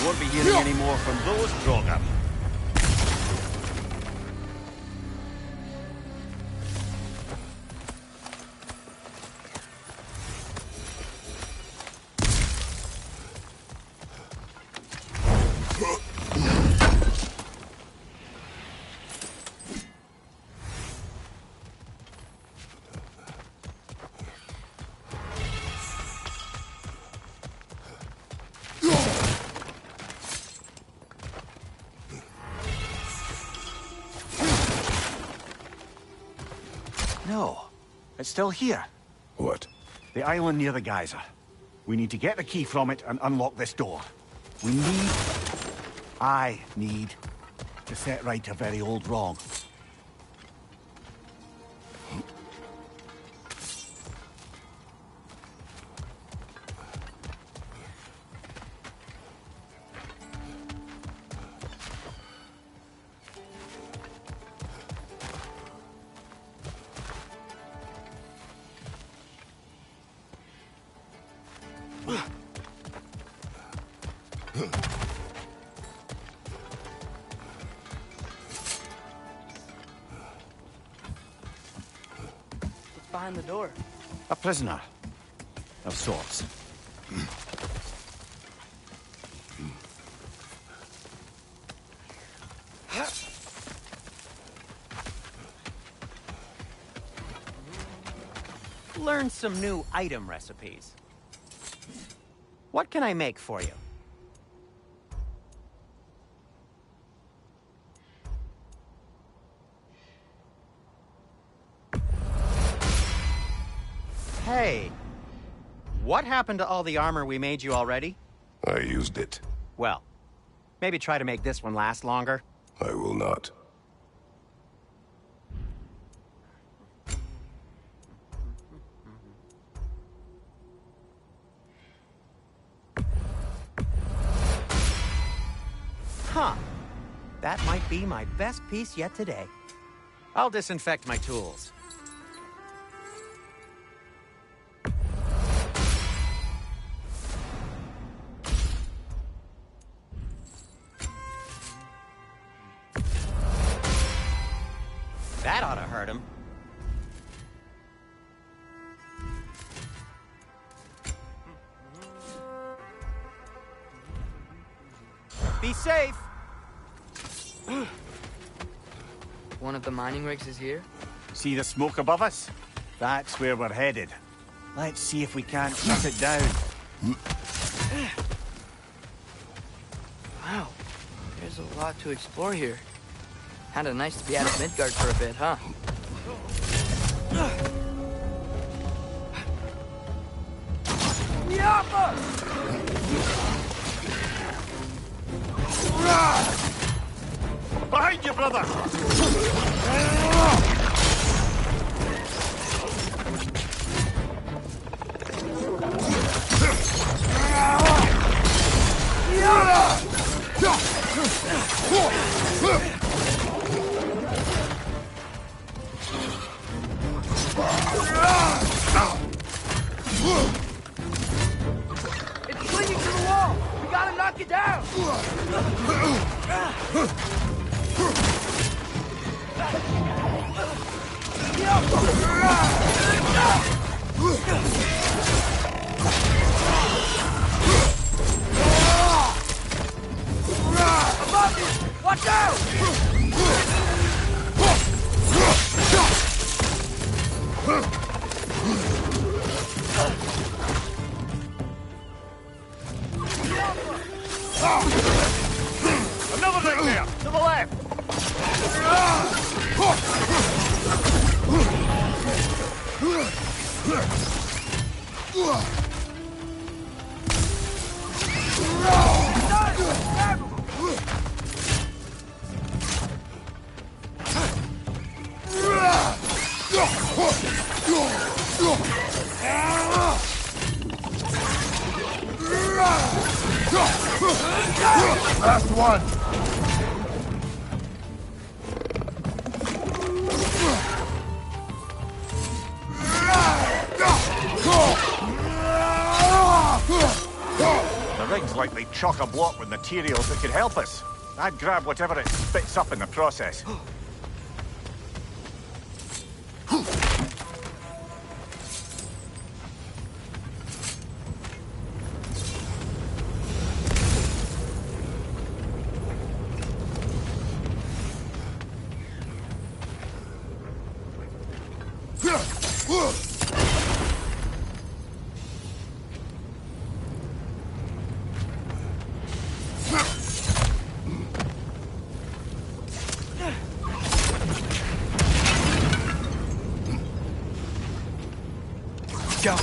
Won't be hearing any more from those Draugr. No, it's still here. What? The island near the geyser. We need to get the key from it and unlock this door. I need to set right a very old wrong. What's behind the door? A prisoner. Of sorts. Learn some new item recipes. What can I make for you? Hey, what happened to all the armor we made you already? I used it. Well, maybe try to make this one last longer. I will not. Huh. That might be my best piece yet today. I'll disinfect my tools. That ought to hurt him. Be safe! One of the mining rigs is here? See the smoke above us? That's where we're headed. Let's see if we can't shut it down. Wow, there's a lot to explore here. Kinda nice to be out of Midgard for a bit, huh? Behind you, brother! It's clinging to the wall! We gotta knock it down! Above you! Watch out! Another ring there! To the left! Last one! The rig's likely chock-a-block with materials that could help us. I'd grab whatever it spits up in the process. Go.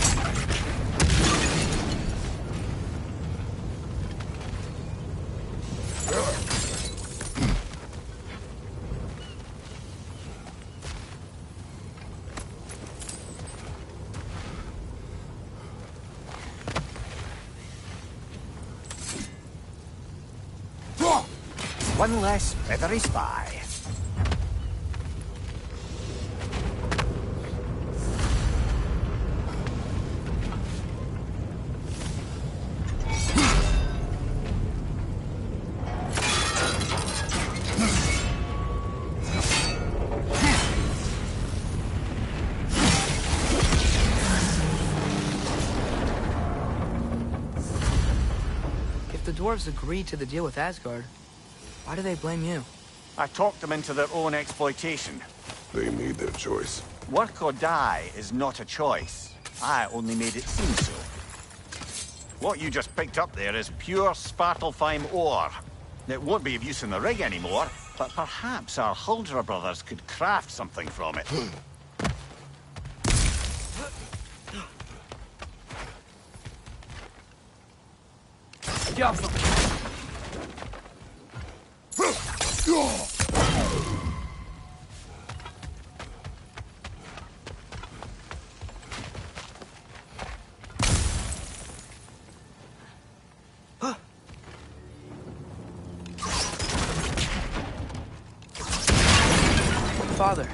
One less feathery spy. If the dwarves agreed to the deal with Asgard, why do they blame you? I talked them into their own exploitation. They made their choice. Work or die is not a choice. I only made it seem so. What you just picked up there is pure Svartalfheim ore. It won't be of use in the rig anymore, but perhaps our Huldra brothers could craft something from it. Father,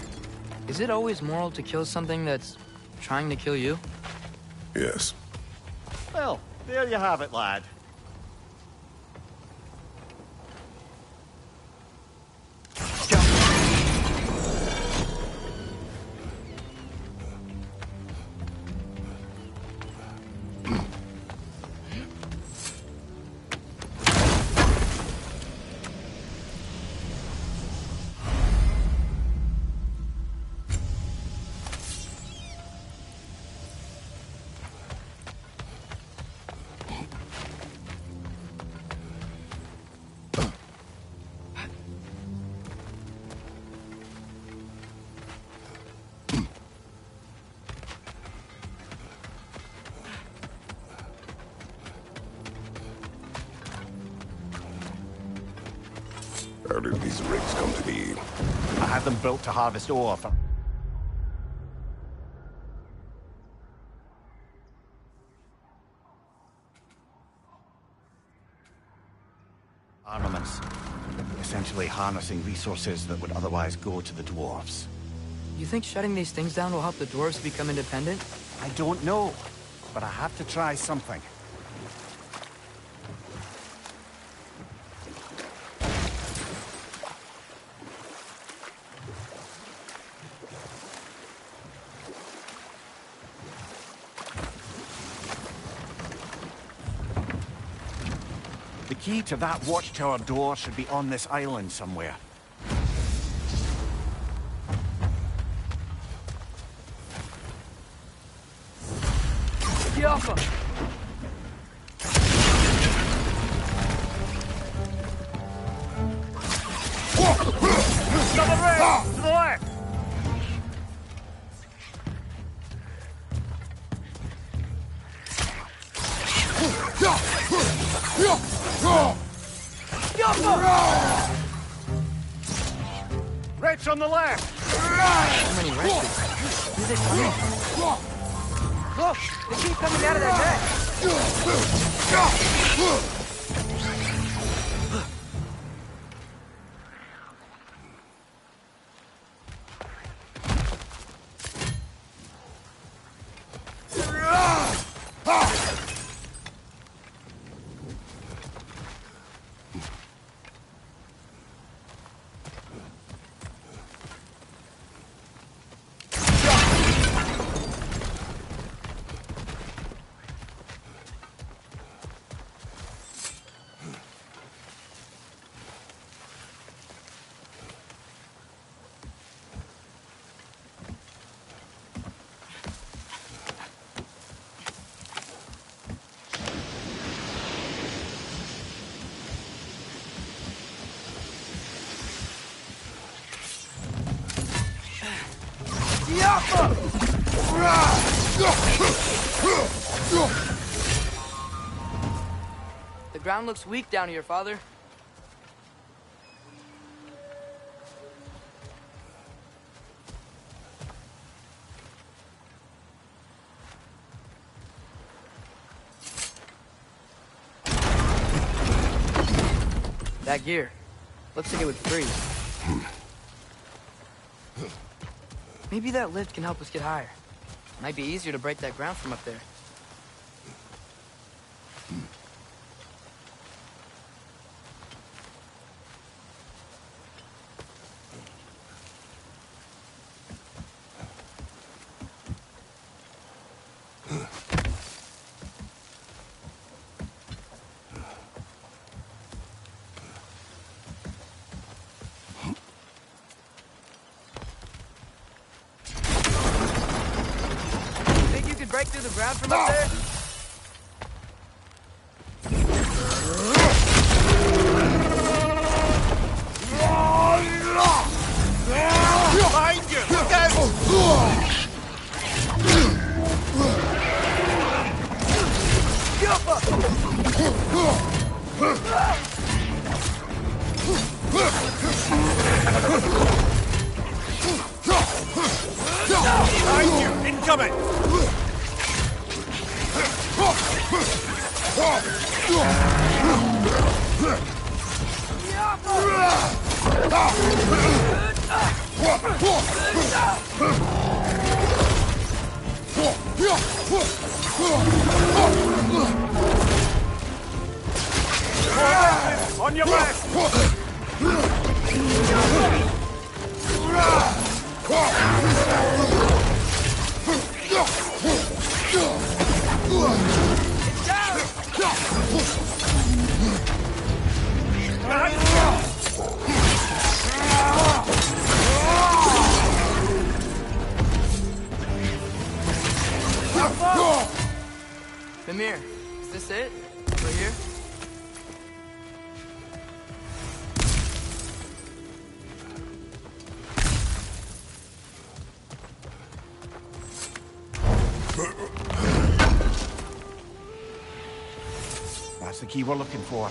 is it always moral to kill something that's trying to kill you? Yes. Well, there you have it, lad. How did these rigs come to be? I had them built to harvest ore for... armaments. Essentially harnessing resources that would otherwise go to the dwarves. You think shutting these things down will help the dwarves become independent? I don't know, but I have to try something. The key to that watchtower door should be on this island somewhere. Get off him! Double red! To the left! Red's on the left! So many wretches. Who's they coming from? Look! They keep coming out of that net! The ground looks weak down here, Father. That gear. Looks like it would freeze. Maybe that lift can help us get higher. Might be easier to break that ground from up there. Break through the ground from up there? Behind you! Look out! Behind you! Incoming! On your left! Mimir, is this it? Over here? That's the key we're looking for.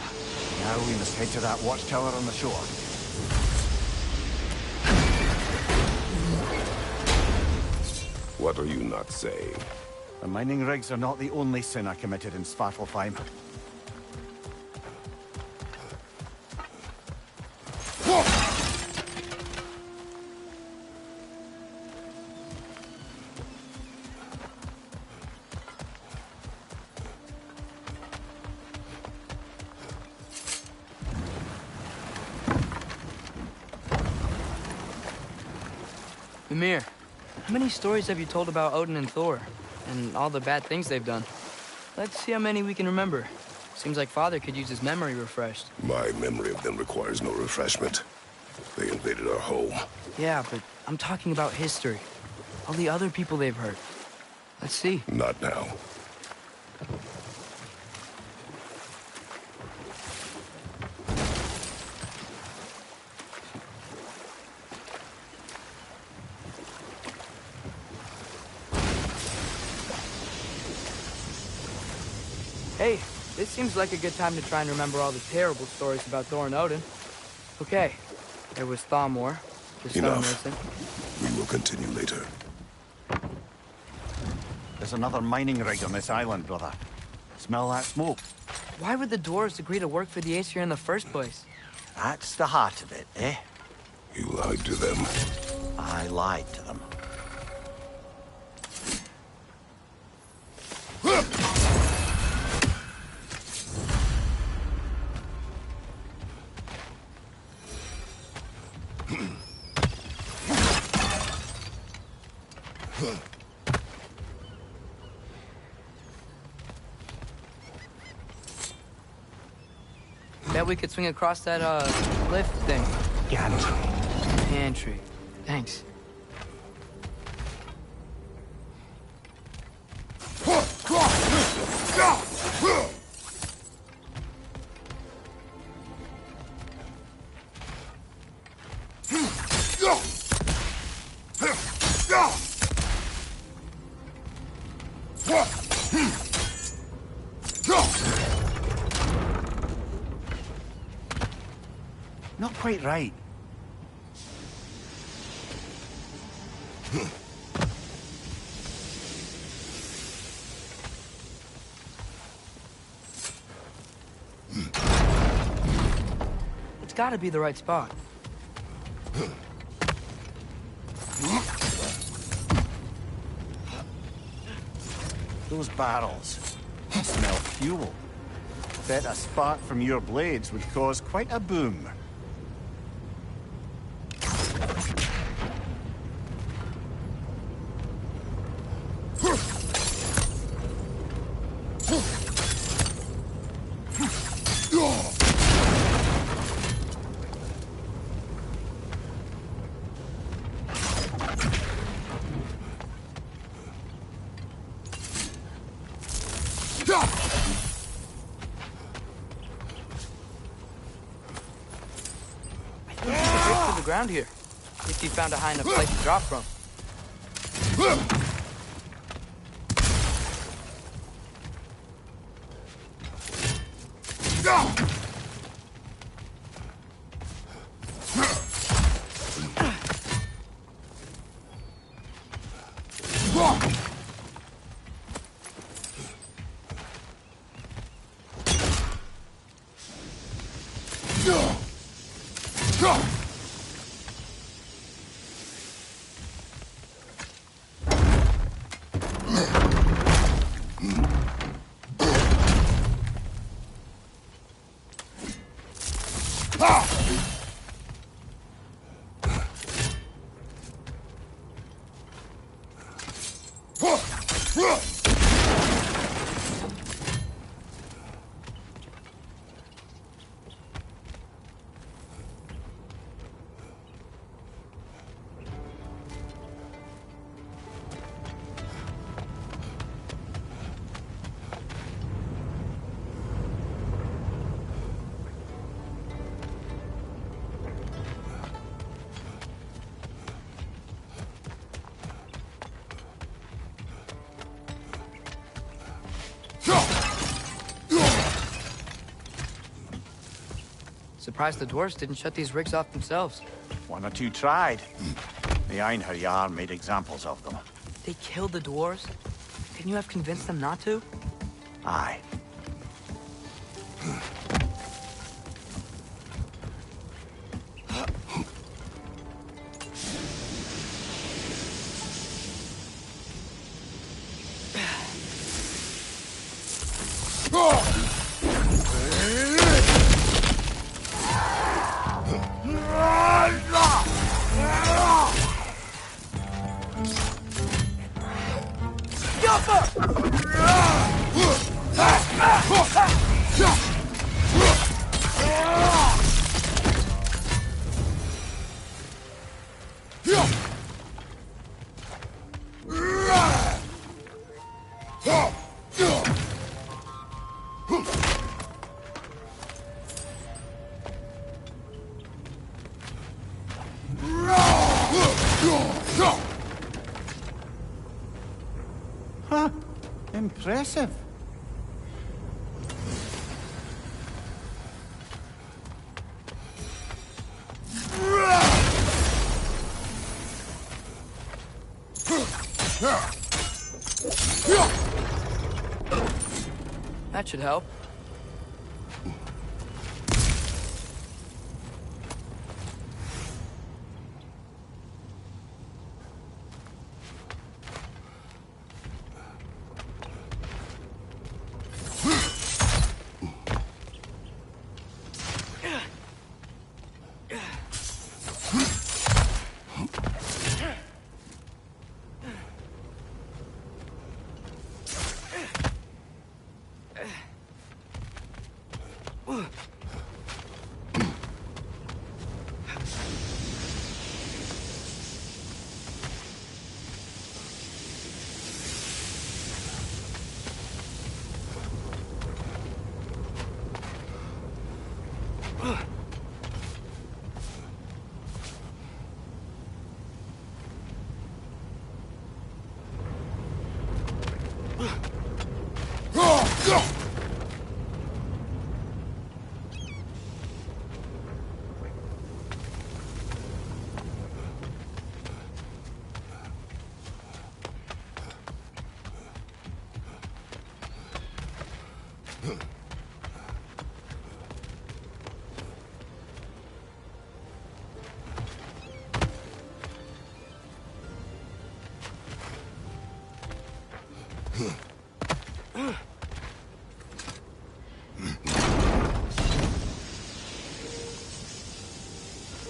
Now we must head to that watchtower on the shore. What are you not saying? The mining rigs are not the only sin I committed in Svartalfheim. Mimir, how many stories have you told about Odin and Thor? And all the bad things they've done? Let's see how many we can remember. Seems like Father could use his memory refreshed. My memory of them requires no refreshment. They invaded our home. Yeah, but I'm talking about history. All the other people they've hurt. Let's see. Not now. Hey, this seems like a good time to try and remember all the terrible stories about Thor and Odin. Okay, there was Thamor, the stonemason. We will continue later. There's another mining rig on this island, brother. Smell that smoke? Why would the dwarves agree to work for the Aesir in the first place? That's the heart of it, eh? You lied to them. I lied to them. Bet we could swing across that, lift thing. Gantry. Pantry. Thanks. Not quite right. It's gotta be the right spot. Those barrels. I smell fuel. Bet a spark from your blades would cause quite a boom. Ground here. If you found a high enough place to drop from. Surprised the dwarves didn't shut these rigs off themselves. One or two tried. The Einherjar made examples of them. They killed the dwarves? Couldn't you have convinced them not to? Aye. Huh. Impressive. That should help.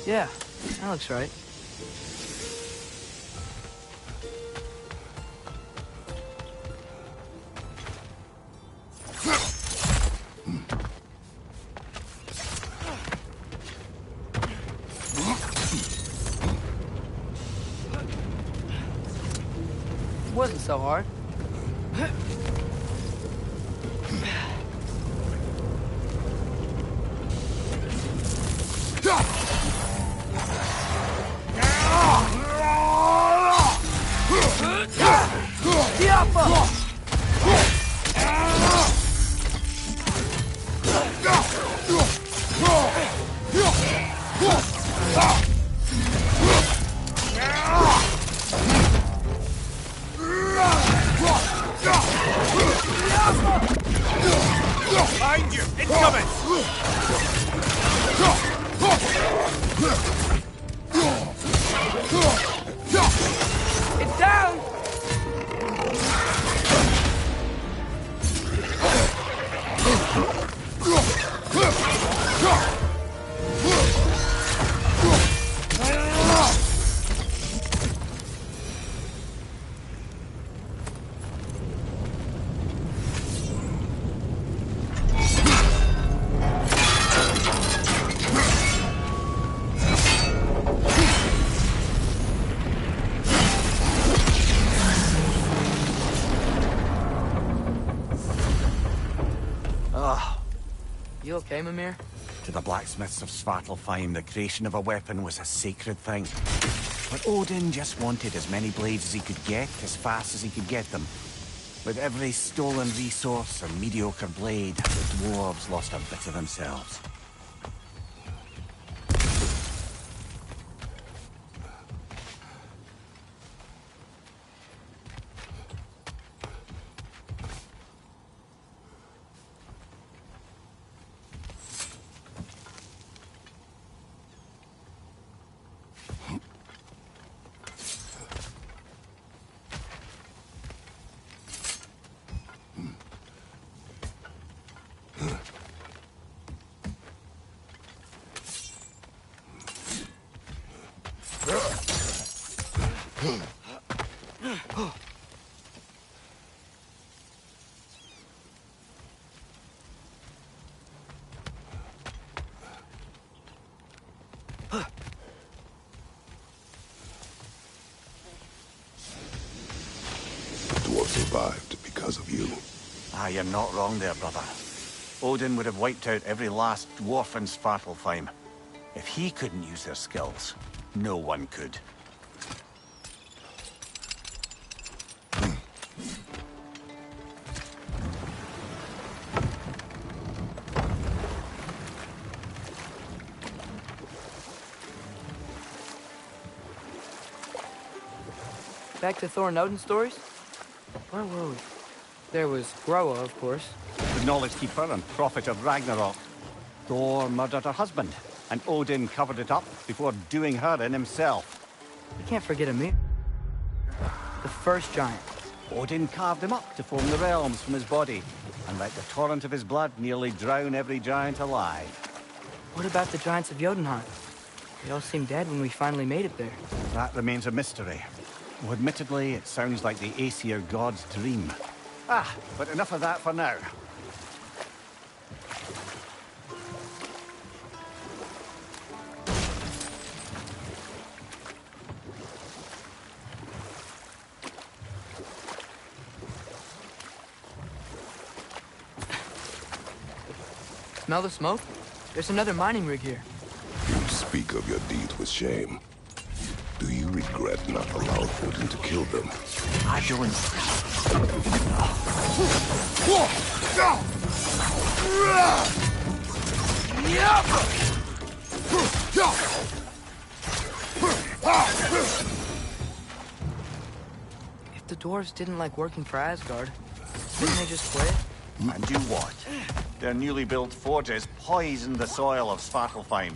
Yeah, that looks right. It wasn't so hard. Behind you! Incoming! It's down! You okay, Mimir? To the blacksmiths of Svartalfheim, the creation of a weapon was a sacred thing. But Odin just wanted as many blades as he could get, as fast as he could get them. With every stolen resource or mediocre blade, the dwarves lost a bit of themselves. Survived because of you. Ah, you're not wrong there, brother. Odin would have wiped out every last dwarf in Svartalfheim. If he couldn't use their skills, no one could. Back to Thor and Odin stories? Where were we? There was Groa, of course. The Knowledge Keeper and Prophet of Ragnarok. Thor murdered her husband, and Odin covered it up before doing her in himself. We can't forget Ymir. The first giant. Odin carved him up to form the realms from his body, and let the torrent of his blood nearly drown every giant alive. What about the giants of Jotunheim? They all seemed dead when we finally made it there. That remains a mystery. Well, admittedly, it sounds like the Aesir god's dream. Ah, but enough of that for now. Smell the smoke? There's another mining rig here. You speak of your deeds with shame. Do you regret not allowing Odin to kill them? I don't. If the dwarves didn't like working for Asgard, didn't they just quit? And do what? Their newly built forges poisoned the soil of Svartalfheim.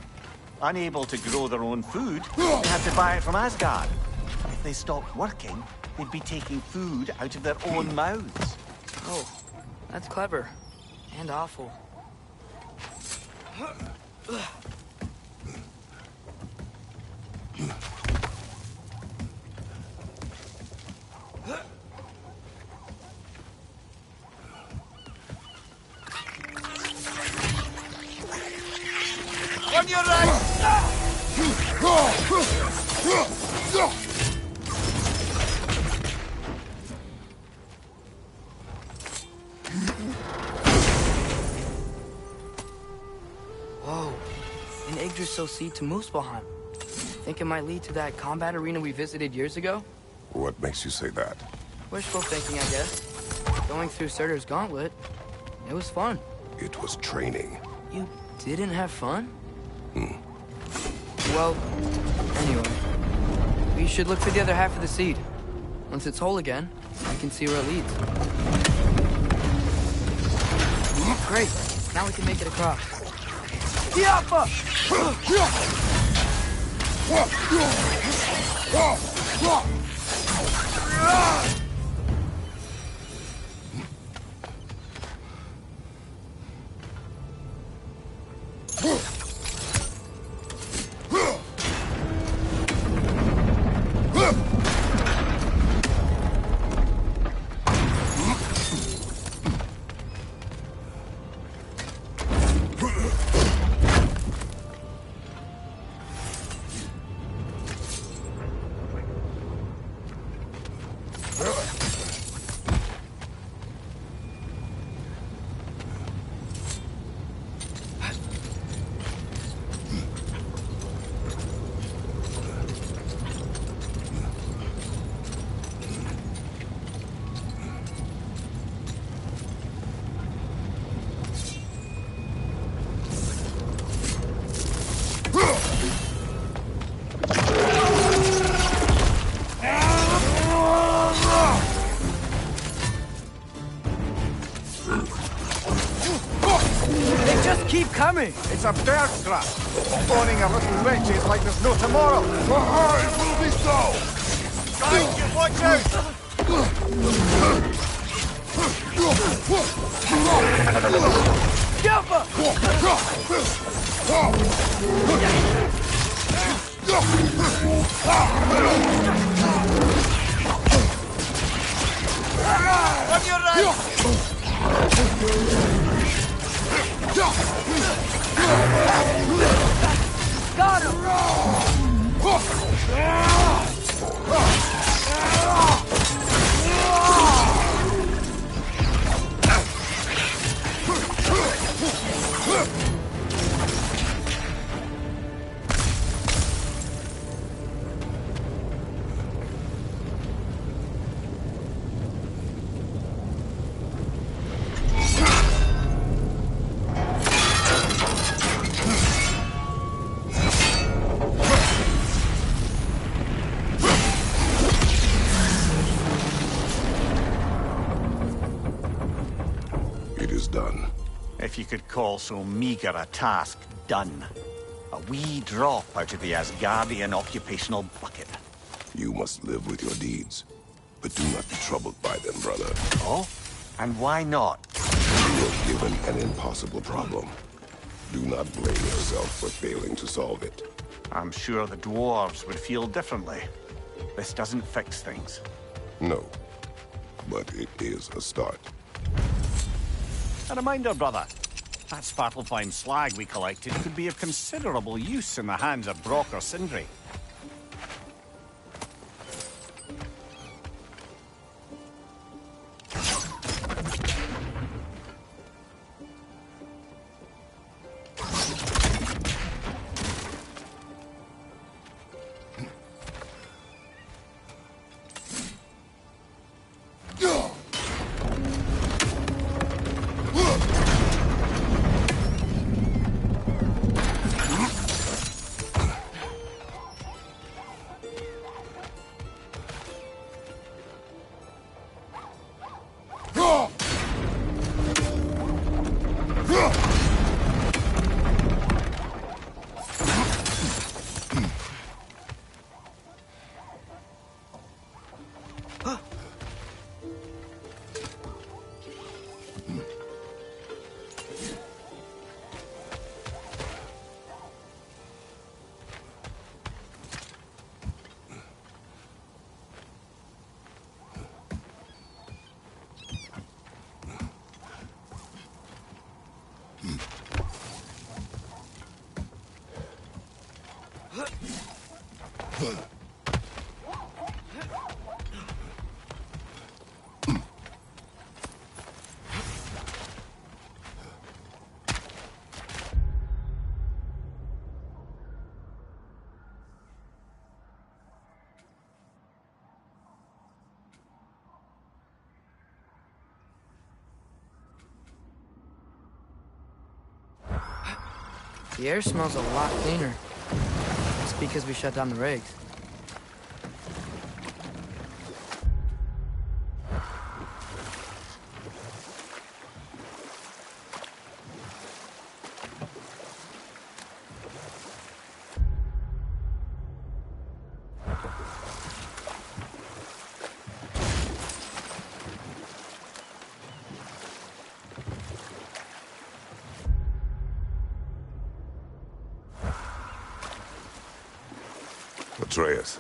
Unable to grow their own food, they had to buy it from Asgard. If they stopped working, they'd be taking food out of their own mouths. Oh, that's clever. And awful. On your right! Whoa. An Yggdrasil seed to Muspelheim. Think it might lead to that combat arena we visited years ago? What makes you say that? Wishful thinking, I guess. Going through Surtur's gauntlet, it was fun. It was training. You didn't have fun? Well, anyway. We should look for the other half of the seed. Once it's whole again, we can see where it leads. Great. Now we can make it across. Diapa! Coming! It's a bear trap! Owning a little witch is like there's no tomorrow! It will be so! Guys, watch out! On your right! Got him! Done. If you could call so meager a task done. A wee drop out of the Asgardian occupational bucket. You must live with your deeds, but do not be troubled by them, brother. Oh? And why not? You were given an impossible problem. Do not blame yourself for failing to solve it. I'm sure the dwarves would feel differently. This doesn't fix things. No, but it is a start. A reminder, brother. That Svartalfheim slag we collected could be of considerable use in the hands of Brock or Sindri. The air smells a lot cleaner. It's because we shut down the rigs. Atreus,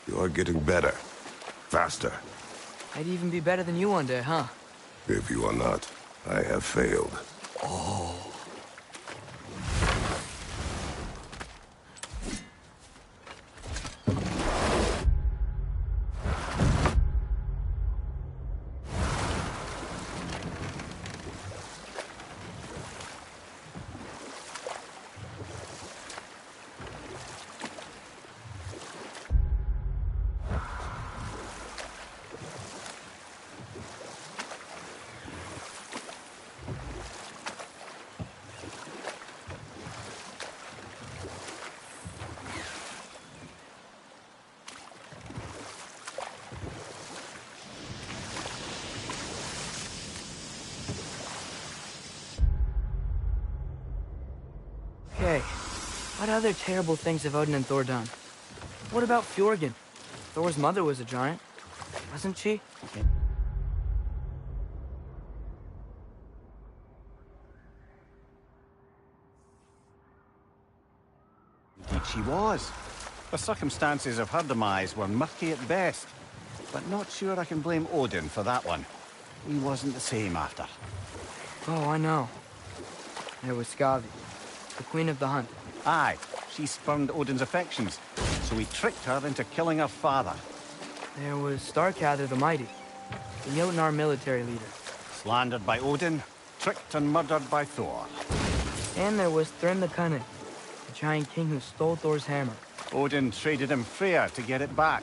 you are getting better. Faster. I'd even be better than you one day, huh? If you are not, I have failed. Okay, what other terrible things have Odin and Thor done? What about Fjorgen? Thor's mother was a giant, wasn't she? Indeed she was. The circumstances of her demise were murky at best. But not sure I can blame Odin for that one. He wasn't the same after. Oh, I know. There was Skavi, the queen of the hunt. Aye, she spurned Odin's affections, so he tricked her into killing her father. There was Starkather the Mighty, the Jotnar military leader. Slandered by Odin, tricked and murdered by Thor. And there was Thrym the Cunning, the giant king who stole Thor's hammer. Odin traded him Freya to get it back,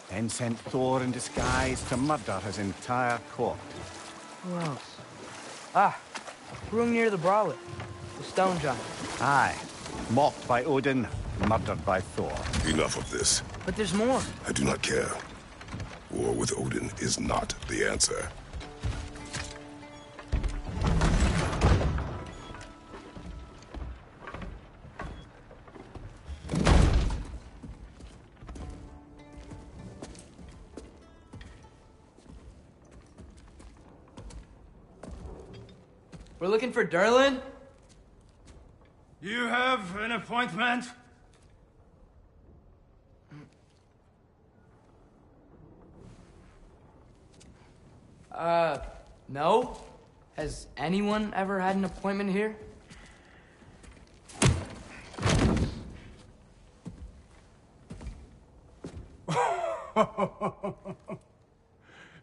then sent Thor in disguise to murder his entire court. Who else? Ah, Hrungnir the Brawler, the stone giant. Aye, mocked by Odin, murdered by Thor. Enough of this. But there's more. I do not care. War with Odin is not the answer. We're looking for Durlin? You have an appointment? No? Has anyone ever had an appointment here?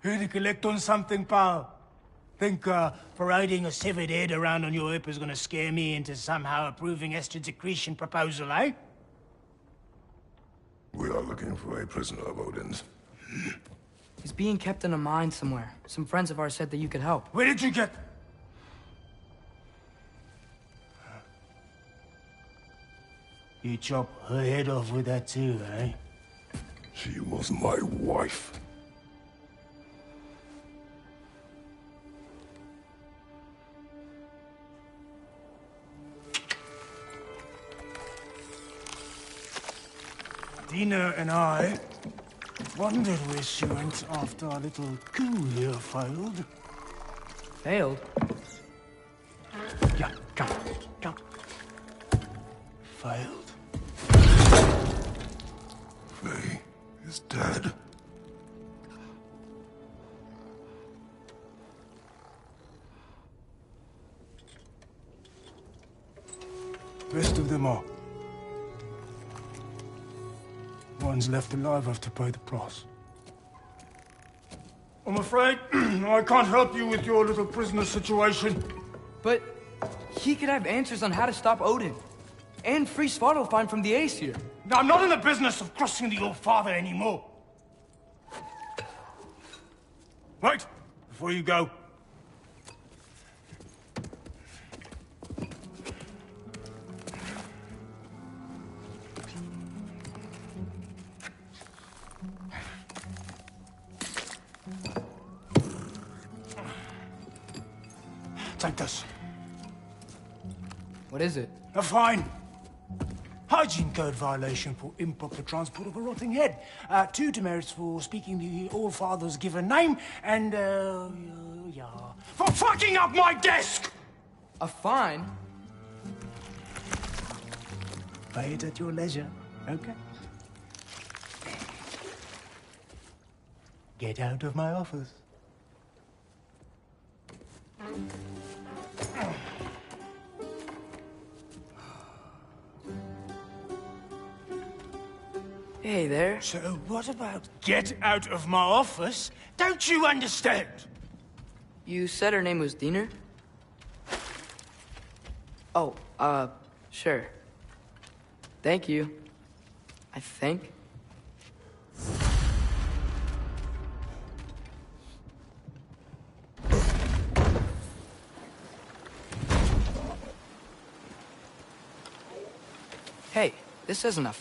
Here to collect on something, pal? Think, parading a severed head around on your hip is gonna scare me into somehow approving Estrid's accretion proposal, eh? We are looking for a prisoner of Odin's. He's being kept in a mine somewhere. Some friends of ours said that you could help. Where did you get... You chop her head off with that too, eh? She was my wife. Dina and I wondered where she went after our little coup here failed. Failed? Yeah, come, come. Failed. Faye is dead. Best of them all. One's left alive have to pay the price. I'm afraid I can't help you with your little prisoner situation. But he could have answers on how to stop Odin. And free Svartalfheim from the Aesir. Now, I'm not in the business of crossing the old father anymore. Wait, before you go. take this. What is it? A fine. Hygiene code violation for improper transport of a rotting head. 2 demerits for speaking the All-Father's given name, and, yeah. For fucking up my desk! A fine? Pay it at your leisure, okay? Get out of my office. Hey there. So what about get out of my office? Don't you understand? You said her name was Diener? Oh, sure. Thank you. I think. Hey, this isn't a